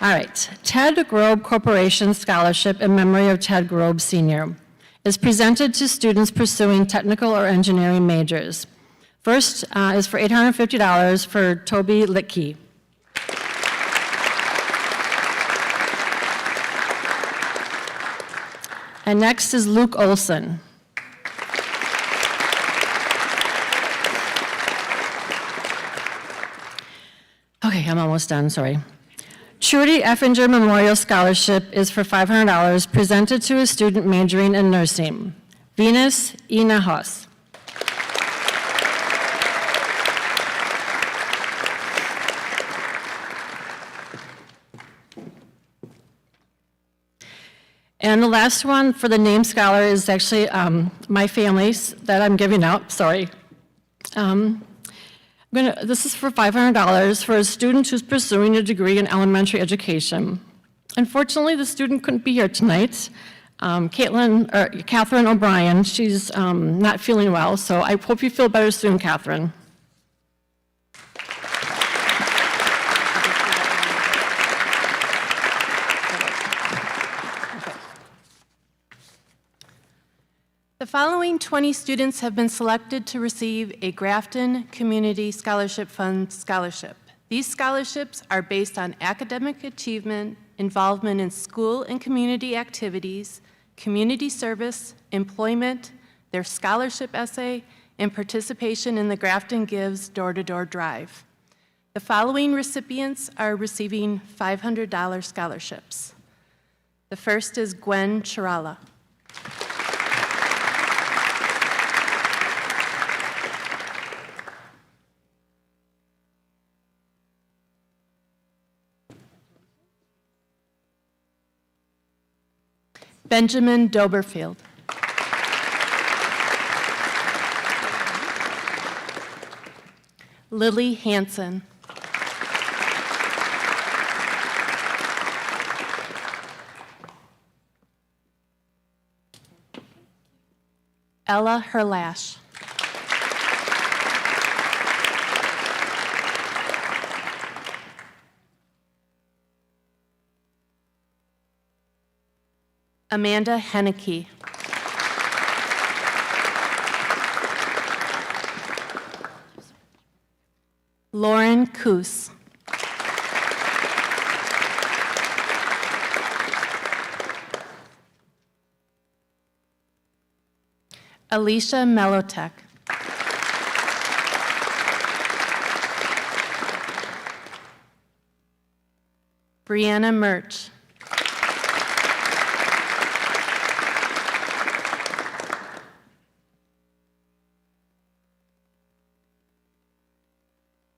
All right, Ted Grobe Corporation Scholarship in memory of Ted Grobe Sr. is presented to students pursuing technical or engineering majors. First is for $850 for Toby Litke. And next is Luke Olson. Okay, I'm almost done, sorry. Trudy Effinger Memorial Scholarship is for $500 presented to a student majoring in nursing. Venus Ina Haas. And the last one for the name scholar is actually my family's that I'm giving out, sorry. This is for $500 for a student who's pursuing a degree in elementary education. Unfortunately, the student couldn't be here tonight. Catherine O'Brien, she's not feeling well, so I hope you feel better soon, Catherine. The following 20 students have been selected to receive a Grafton Community Scholarship Fund scholarship. These scholarships are based on academic achievement, involvement in school and community activities, community service, employment, their scholarship essay, and participation in the Grafton Gives Door-to-Door Drive. The following recipients are receiving $500 scholarships. The first is Gwen Chirala. Benjamin Doberfield. Lily Hansen. Ella Herlash. Amanda Henneke. Lauren Koos. Alicia Melotek. Brianna Murch.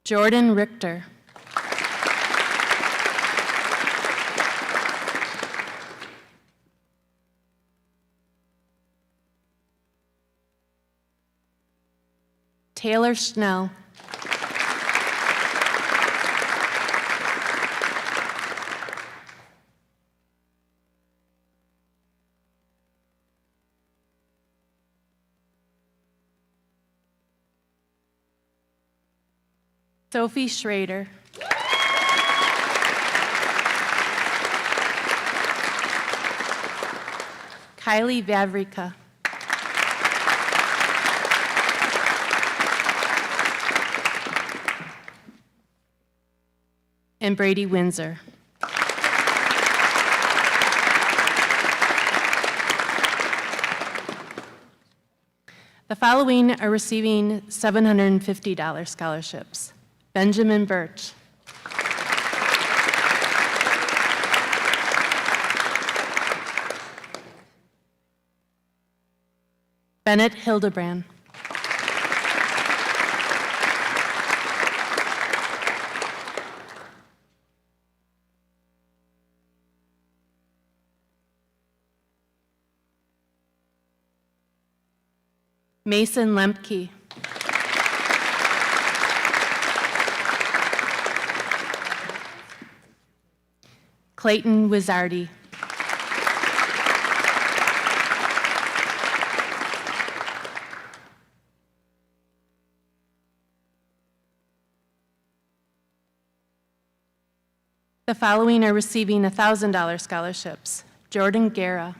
Jordan Richter. Taylor Schnell. Sophie Schrader. Kylie Vavrica. And Brady Windsor. The following are receiving $750 scholarships. Benjamin Birch. Bennett Hildebrand. Mason Lemke. Clayton Wizardi. The following are receiving $1,000 scholarships. Jordan Guerra.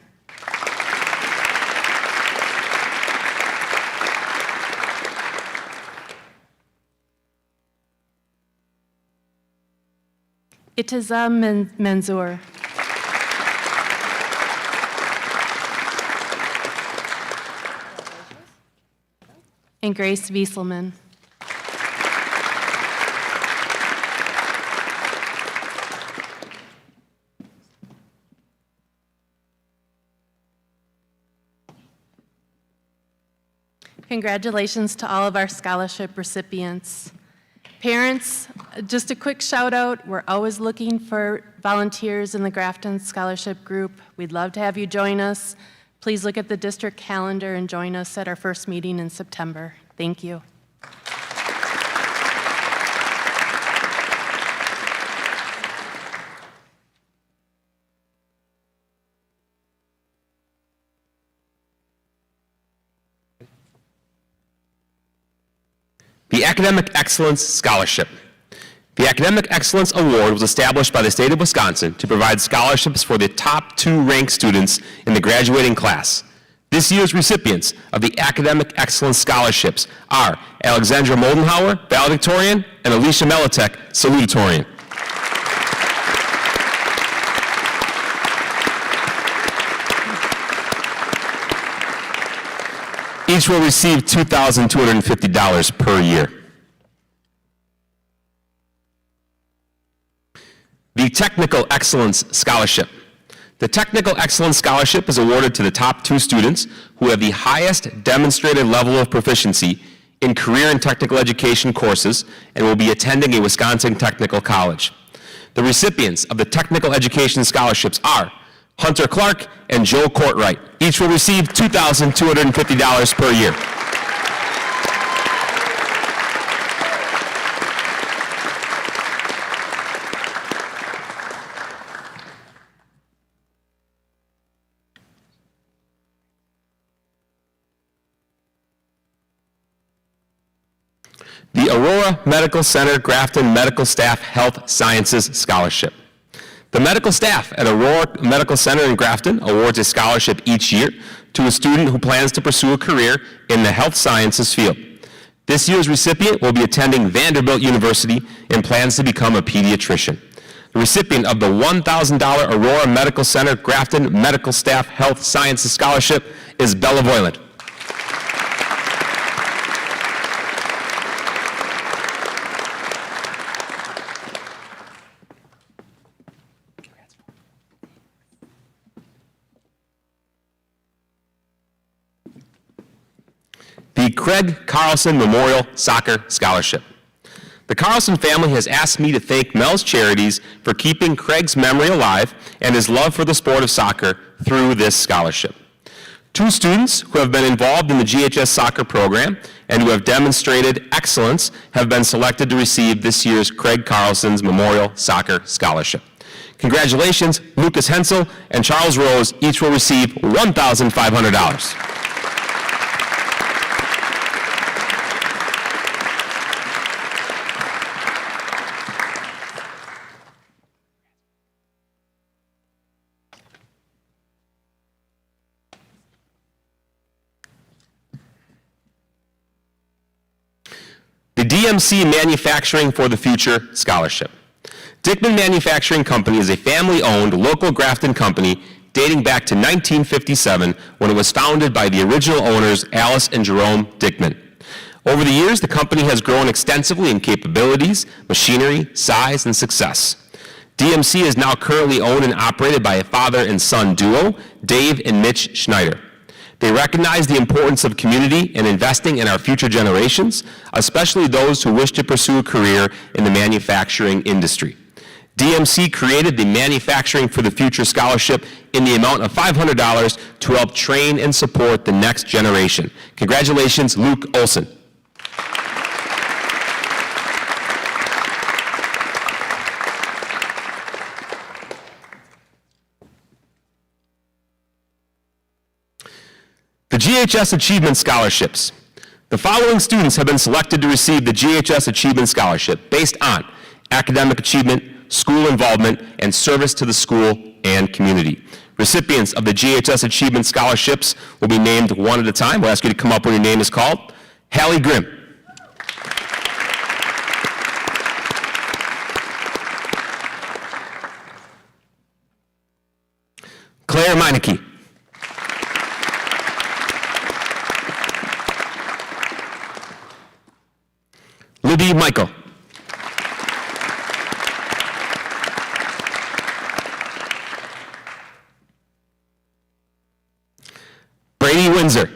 Itaza Manzour. And Grace Wieselman. Congratulations to all of our scholarship recipients. Parents, just a quick shout out. We're always looking for volunteers in the Grafton Scholarship Group. We'd love to have you join us. Please look at the district calendar and join us at our first meeting in September. Thank you. The Academic Excellence Scholarship. The Academic Excellence Award was established by the state of Wisconsin to provide scholarships for the top 2 ranked students in the graduating class. This year's recipients of the Academic Excellence Scholarships are Alexandra Moldenhauer, valedictorian, and Alicia Melitek, salutatorian. Each will receive $2,250 per year. The Technical Excellence Scholarship. The Technical Excellence Scholarship is awarded to the top 2 students who have the highest demonstrated level of proficiency in career and technical education courses and will be attending a Wisconsin technical college. The recipients of the Technical Education Scholarships are Hunter Clark and Joe Courtwright. Each will receive $2,250 per year. The Aurora Medical Center Grafton Medical Staff Health Sciences Scholarship. The medical staff at Aurora Medical Center in Grafton awards a scholarship each year to a student who plans to pursue a career in the health sciences field. This year's recipient will be attending Vanderbilt University and plans to become a pediatrician. The recipient of the $1,000 Aurora Medical Center Grafton Medical Staff Health Sciences Scholarship is Bella Voiland. Craig Carlson Memorial Soccer Scholarship. The Carlson family has asked me to thank Mel's Charities for keeping Craig's memory alive and his love for the sport of soccer through this scholarship. 2 students who have been involved in the GHS soccer program and who have demonstrated excellence have been selected to receive this year's Craig Carlson's Memorial Soccer Scholarship. Congratulations, Lucas Hensel and Charles Rose each will receive $1,500. The DMC Manufacturing for the Future Scholarship. Dickman Manufacturing Company is a family-owned local Grafton company dating back to 1957 when it was founded by the original owners Alice and Jerome Dickman. Over the years, the company has grown extensively in capabilities, machinery, size, and success. DMC is now currently owned and operated by a father and son duo, Dave and Mitch Schneider. They recognize the importance of community and investing in our future generations, especially those who wish to pursue a career in the manufacturing industry. DMC created the Manufacturing for the Future Scholarship in the amount of $500 to help train and support the next generation. Congratulations, Luke Olson. The GHS Achievement Scholarships. The following students have been selected to receive the GHS Achievement Scholarship based on academic achievement, school involvement, and service to the school and community. Recipients of the GHS Achievement Scholarships will be named one at a time. We'll ask you to come up when your name is called. Hallie Grimm. Claire Meineke. Libby Michael. Brady Windsor.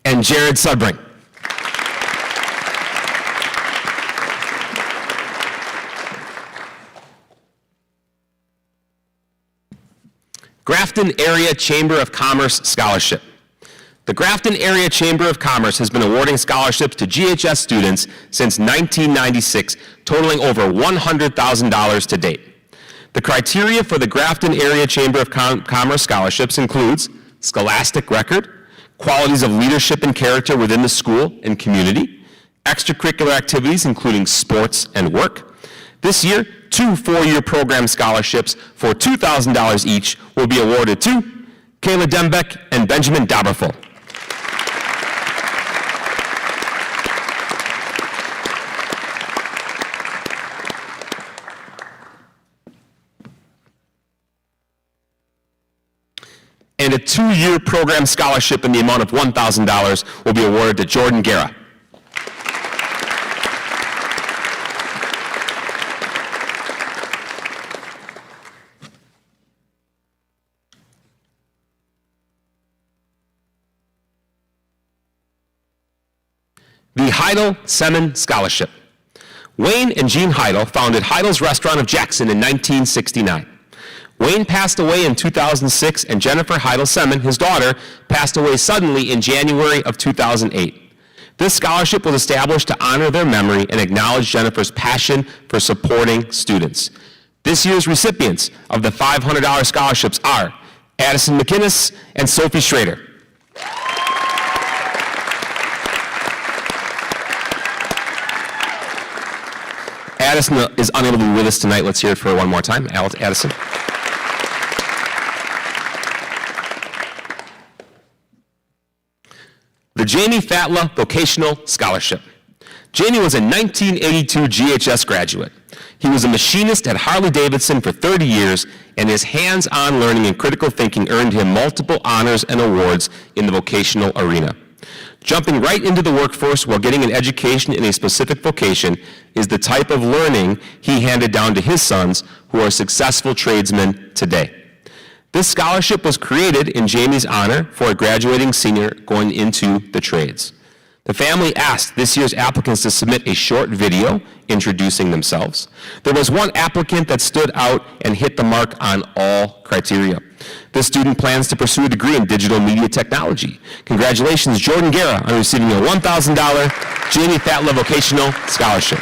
And Jared Sudbring. Grafton Area Chamber of Commerce Scholarship. The Grafton Area Chamber of Commerce has been awarding scholarships to GHS students since 1996, totaling over $100,000 to date. The criteria for the Grafton Area Chamber of Commerce scholarships includes scholastic record, qualities of leadership and character within the school and community, extracurricular activities including sports and work. This year, 2 four-year program scholarships for $2,000 each will be awarded to Kayla Dembeck and Benjamin Daberful. And a 2-year program scholarship in the amount of $1,000 will be awarded to Jordan Guerra. The Heidel Semin Scholarship. Wayne and Jean Heidel founded Heidel's Restaurant of Jackson in 1969. Wayne passed away in 2006, and Jennifer Heidel Semin, his daughter, passed away suddenly in January of 2008. This scholarship was established to honor their memory and acknowledge Jennifer's passion for supporting students. This year's recipients of the $500 scholarships are Addison McInnes and Sophie Schrader. Addison is unable to be with us tonight. Let's hear it for her one more time. Addison. The Jamie Fatla Vocational Scholarship. Jamie was a 1982 GHS graduate. He was a machinist at Harley-Davidson for 30 years, and his hands-on learning and critical thinking earned him multiple honors and awards in the vocational arena. Jumping right into the workforce while getting an education in a specific vocation is the type of learning he handed down to his sons, who are successful tradesmen today. This scholarship was created in Jamie's honor for a graduating senior going into the trades. The family asked this year's applicants to submit a short video introducing themselves. There was one applicant that stood out and hit the mark on all criteria. This student plans to pursue a degree in digital media technology. Congratulations, Jordan Guerra, on receiving a $1,000 Jamie Fatla Vocational Scholarship.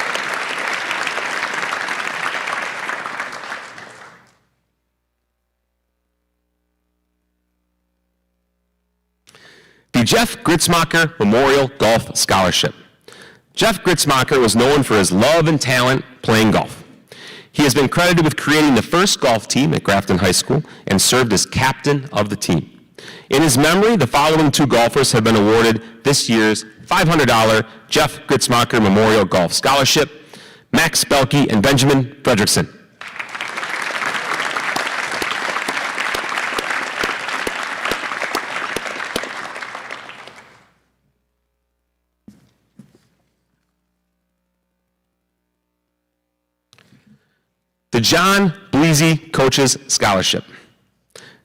The Jeff Gritzmacher Memorial Golf Scholarship. Jeff Gritzmacher was known for his love and talent playing golf. He has been credited with creating the first golf team at Grafton High School and served as captain of the team. In his memory, the following two golfers have been awarded this year's $500 Jeff Gritzmacher Memorial Golf Scholarship: Max Belke and Benjamin Fredrickson. The John Bleasy Coaches Scholarship.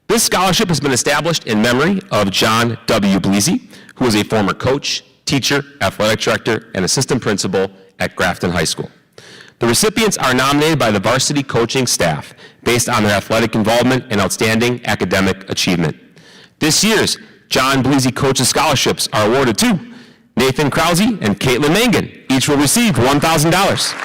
This scholarship has been established in memory of John W. Bleasy, who was a former coach, teacher, athletic director, and assistant principal at Grafton High School. The recipients are nominated by the varsity coaching staff based on their athletic involvement and outstanding academic achievement. This year's John Bleasy Coaches Scholarships are awarded to Nathan Krause and Caitlin Mangan. Each will receive $1,000.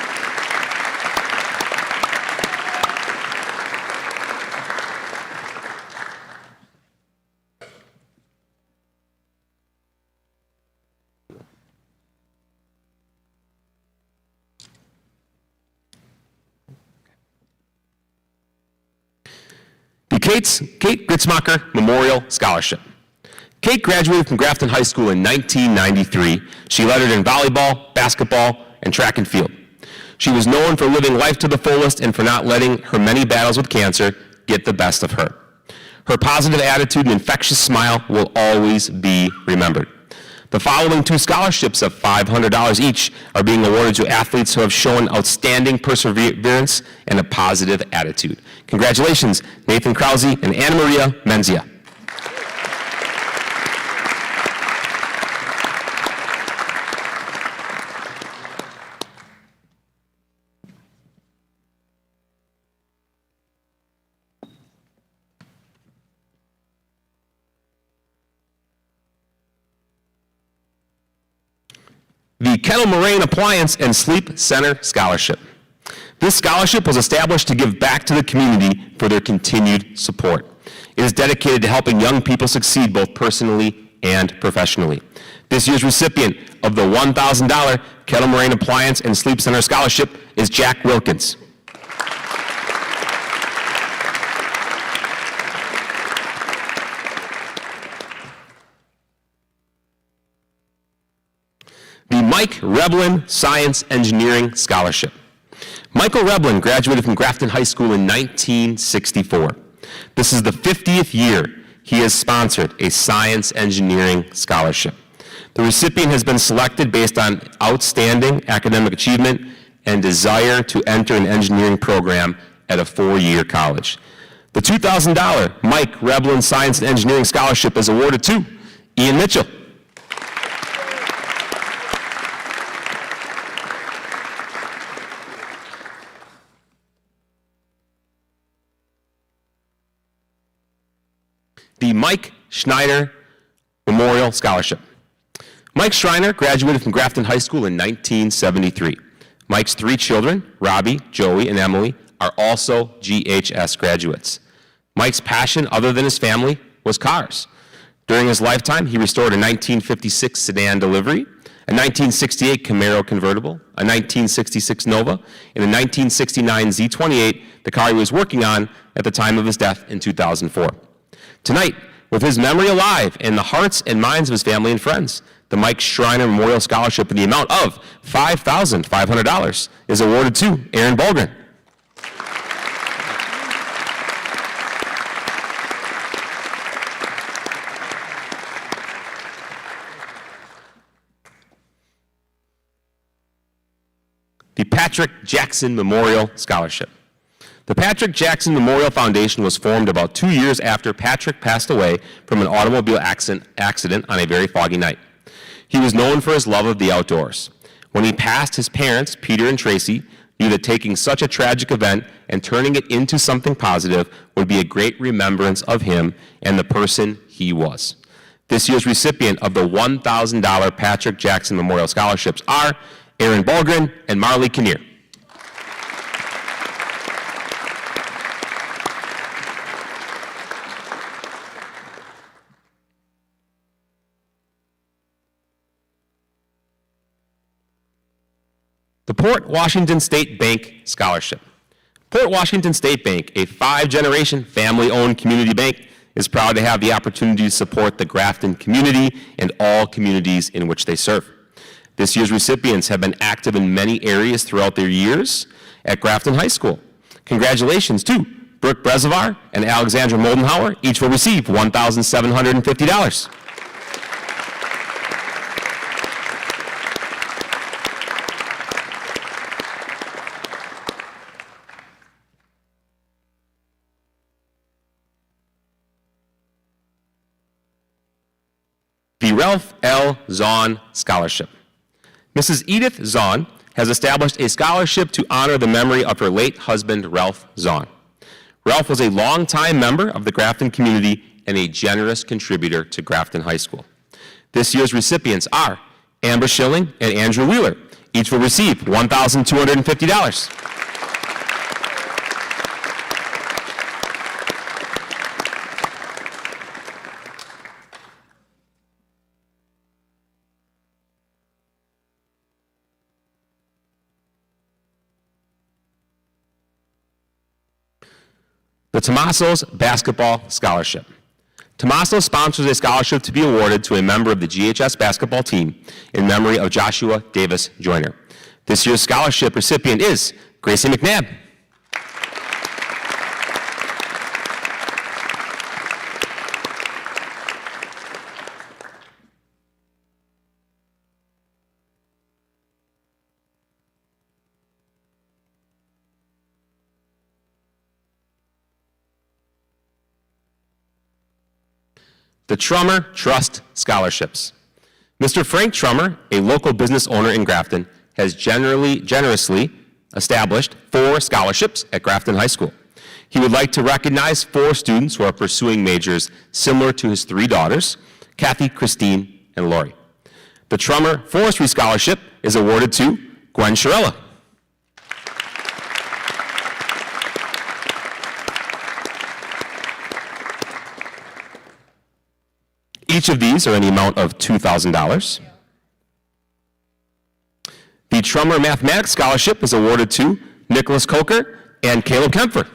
Kate Gritzmacher Memorial Scholarship. Kate graduated from Grafton High School in 1993. She lettered in volleyball, basketball, and track and field. She was known for living life to the fullest and for not letting her many battles with cancer get the best of her. Her positive attitude and infectious smile will always be remembered. The following two scholarships of $500 each are being awarded to athletes who have shown outstanding perseverance and a positive attitude. Congratulations, Nathan Krause and Anna Maria Menzia. The Kettle Moraine Appliance and Sleep Center Scholarship. This scholarship was established to give back to the community for their continued support. It is dedicated to helping young people succeed both personally and professionally. This year's recipient of the $1,000 Kettle Moraine Appliance and Sleep Center Scholarship is Jack Wilkins. The Mike Reblin Science Engineering Scholarship. Michael Reblin graduated from Grafton High School in 1964. This is the 50th year he has sponsored a science engineering scholarship. The recipient has been selected based on outstanding academic achievement and desire to enter an engineering program at a four-year college. The $2,000 Mike Reblin Science and Engineering Scholarship is awarded to Ian Mitchell. The Mike Schneider Memorial Scholarship. Mike Schreiner graduated from Grafton High School in 1973. Mike's three children, Robbie, Joey, and Emily, are also GHS graduates. Mike's passion, other than his family, was cars. During his lifetime, he restored a 1956 sedan Delivery, a 1968 Camaro convertible, a 1966 Nova, and a 1969 Z28, the car he was working on at the time of his death in 2004. Tonight, with his memory alive in the hearts and minds of his family and friends, the Mike Schreiner Memorial Scholarship in the amount of $5,500 is awarded to Aaron Bolgren. The Patrick Jackson Memorial Scholarship. The Patrick Jackson Memorial Foundation was formed about 2 years after Patrick passed away from an automobile accident on a very foggy night. He was known for his love of the outdoors. When he passed, his parents, Peter and Tracy, knew that taking such a tragic event and turning it into something positive would be a great remembrance of him and the person he was. This year's recipient of the $1,000 Patrick Jackson Memorial Scholarships are Aaron Balgren and Marley Kinnear. The Port Washington State Bank Scholarship. Port Washington State Bank, a 5-generation family-owned community bank, is proud to have the opportunity to support the Grafton community and all communities in which they serve. This year's recipients have been active in many areas throughout their years at Grafton High School. Congratulations to Brooke Brezovar and Alexandra Moldenhauer. Each will receive $1,750. The Ralph L. Zahn Scholarship. Mrs. Edith Zahn has established a scholarship to honor the memory of her late husband, Ralph Zahn. Ralph was a longtime member of the Grafton community and a generous contributor to Grafton High School. This year's recipients are Amber Schilling and Andrew Wheeler. Each will receive $1,250. The Tomaso's Basketball Scholarship. Tomaso sponsors a scholarship to be awarded to a member of the GHS basketball team in memory of Joshua Davis Joyner. This year's scholarship recipient is Gracie McNabb. The Trummer Trust Scholarships. Mr. Frank Trummer, a local business owner in Grafton, has generously established 4 scholarships at Grafton High School. He would like to recognize 4 students who are pursuing majors similar to his 3 daughters, Kathy, Christine, and Lori. The Trummer Forestry Scholarship is awarded to Gwen Sharella. Each of these are in the amount of $2,000. The Trummer Mathematics Scholarship is awarded to Nicholas Coker and Caleb Kempfer.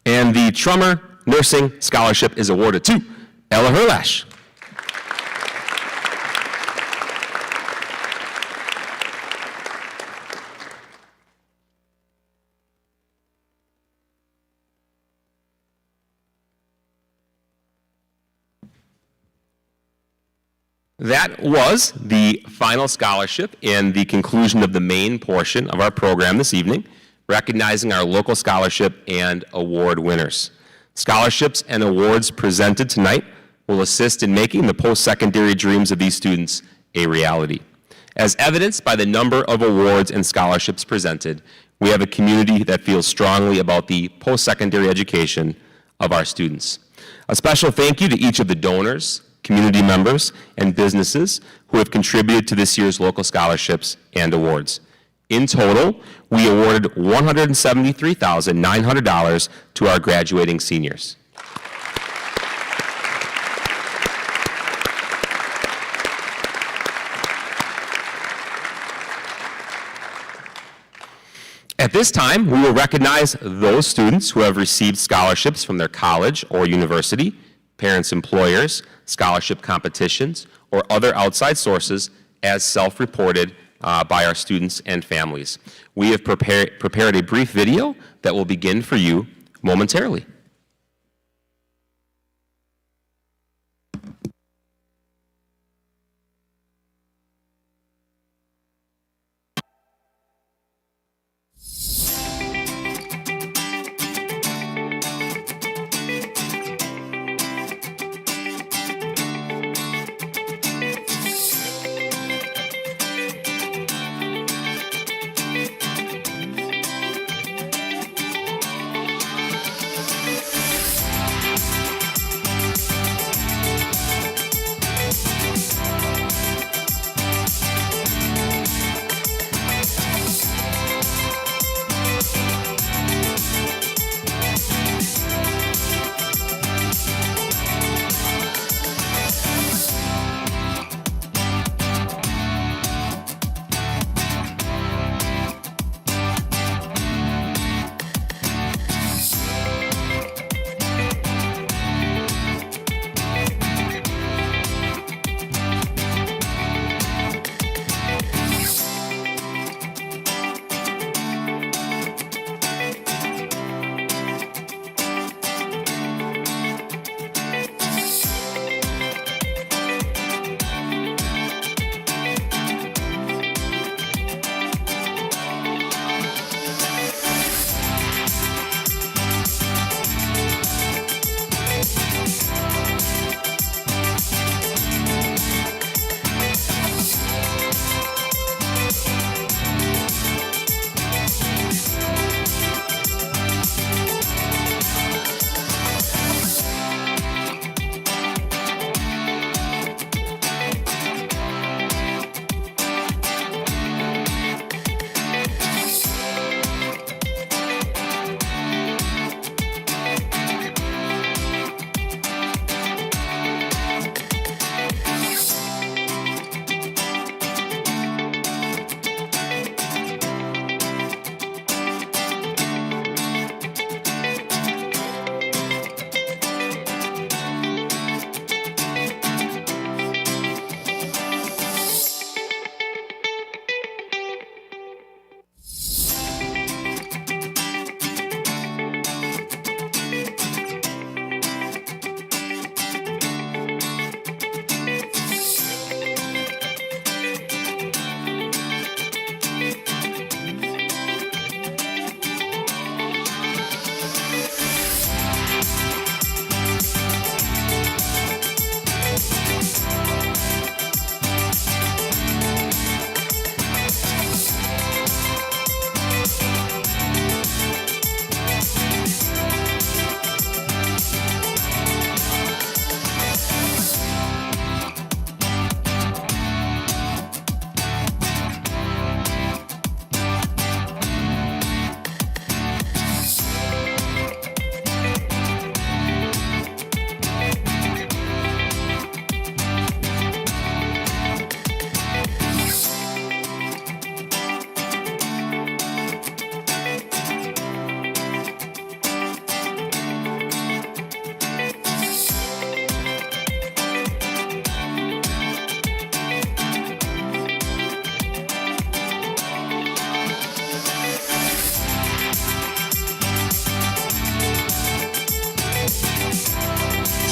And the Trummer Nursing Scholarship is awarded to Ella Herlash. That was the final scholarship and the conclusion of the main portion of our program this evening, recognizing our local scholarship and award winners. Scholarships and awards presented tonight will assist in making the post-secondary dreams of these students a reality. As evidenced by the number of awards and scholarships presented, we have a community that feels strongly about the post-secondary education of our students. A special thank you to each of the donors, community members, and businesses who have contributed to this year's local scholarships and awards. In total, we awarded $173,900 to our graduating seniors. At this time, we will recognize those students who have received scholarships from their college or university, parents' employers, scholarship competitions, or other outside sources as self-reported by our students and families. We have prepared a brief video that will begin for you momentarily.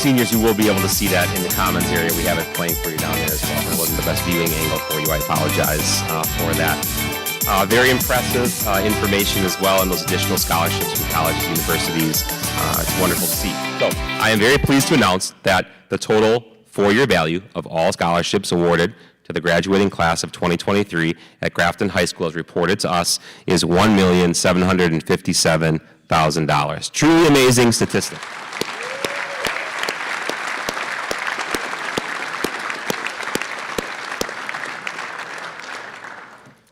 Seniors, you will be able to see that in the commons area. We have it playing for you down there as well. If it wasn't the best viewing angle for you, I apologize for that. Very impressive information as well, and those additional scholarships from colleges, universities. It's wonderful to see. So I am very pleased to announce that the total four-year value of all scholarships awarded to the graduating class of 2023 at Grafton High School, as reported to us, is $1,757,000. Truly amazing statistic.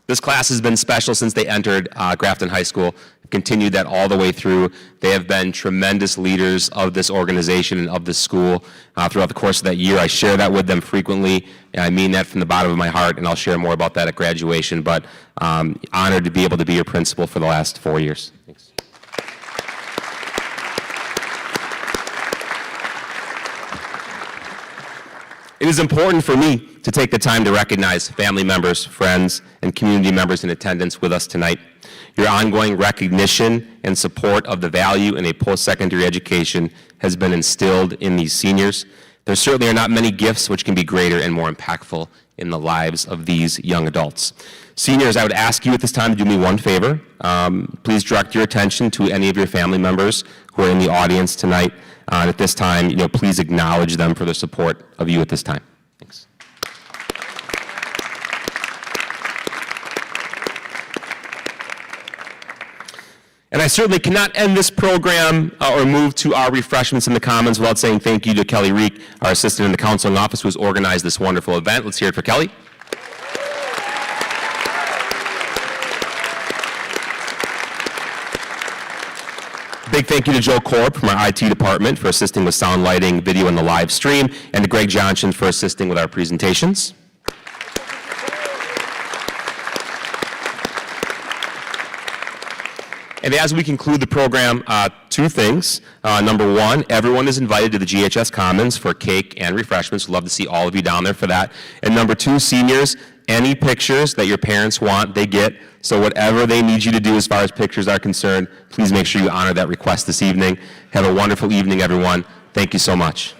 This class has been special since they entered Grafton High School, continued that all the way through. They have been tremendous leaders of this organization and of this school throughout the course of that year. I share that with them frequently, and I mean that from the bottom of my heart, and I'll share more about that at graduation, but honored to be able to be your principal for the last 4 years. Thanks. It is important for me to take the time to recognize family members, friends, and community members in attendance with us tonight. Your ongoing recognition and support of the value in a post-secondary education has been instilled in these seniors. There certainly are not many gifts which can be greater and more impactful in the lives of these young adults. Seniors, I would ask you at this time to do me one favor. Please direct your attention to any of your family members who are in the audience tonight. At this time, please acknowledge them for their support of you at this time. Thanks. And I certainly cannot end this program or move to our refreshments in the Commons without saying thank you to Kelly Reek, our assistant in the counseling office, who has organized this wonderful event. Let's hear it for Kelly. Big thank you to Joe Korb from our IT department for assisting with sound lighting, video, and the live stream, and to Greg Johnson for assisting with our presentations. And as we conclude the program, two things. Number one, everyone is invited to the GHS Commons for cake and refreshments. We'd love to see all of you down there for that. And number two, seniors, any pictures that your parents want, they get. So whatever they need you to do as far as pictures are concerned, please make sure you honor that request this evening. Have a wonderful evening, everyone. Thank you so much.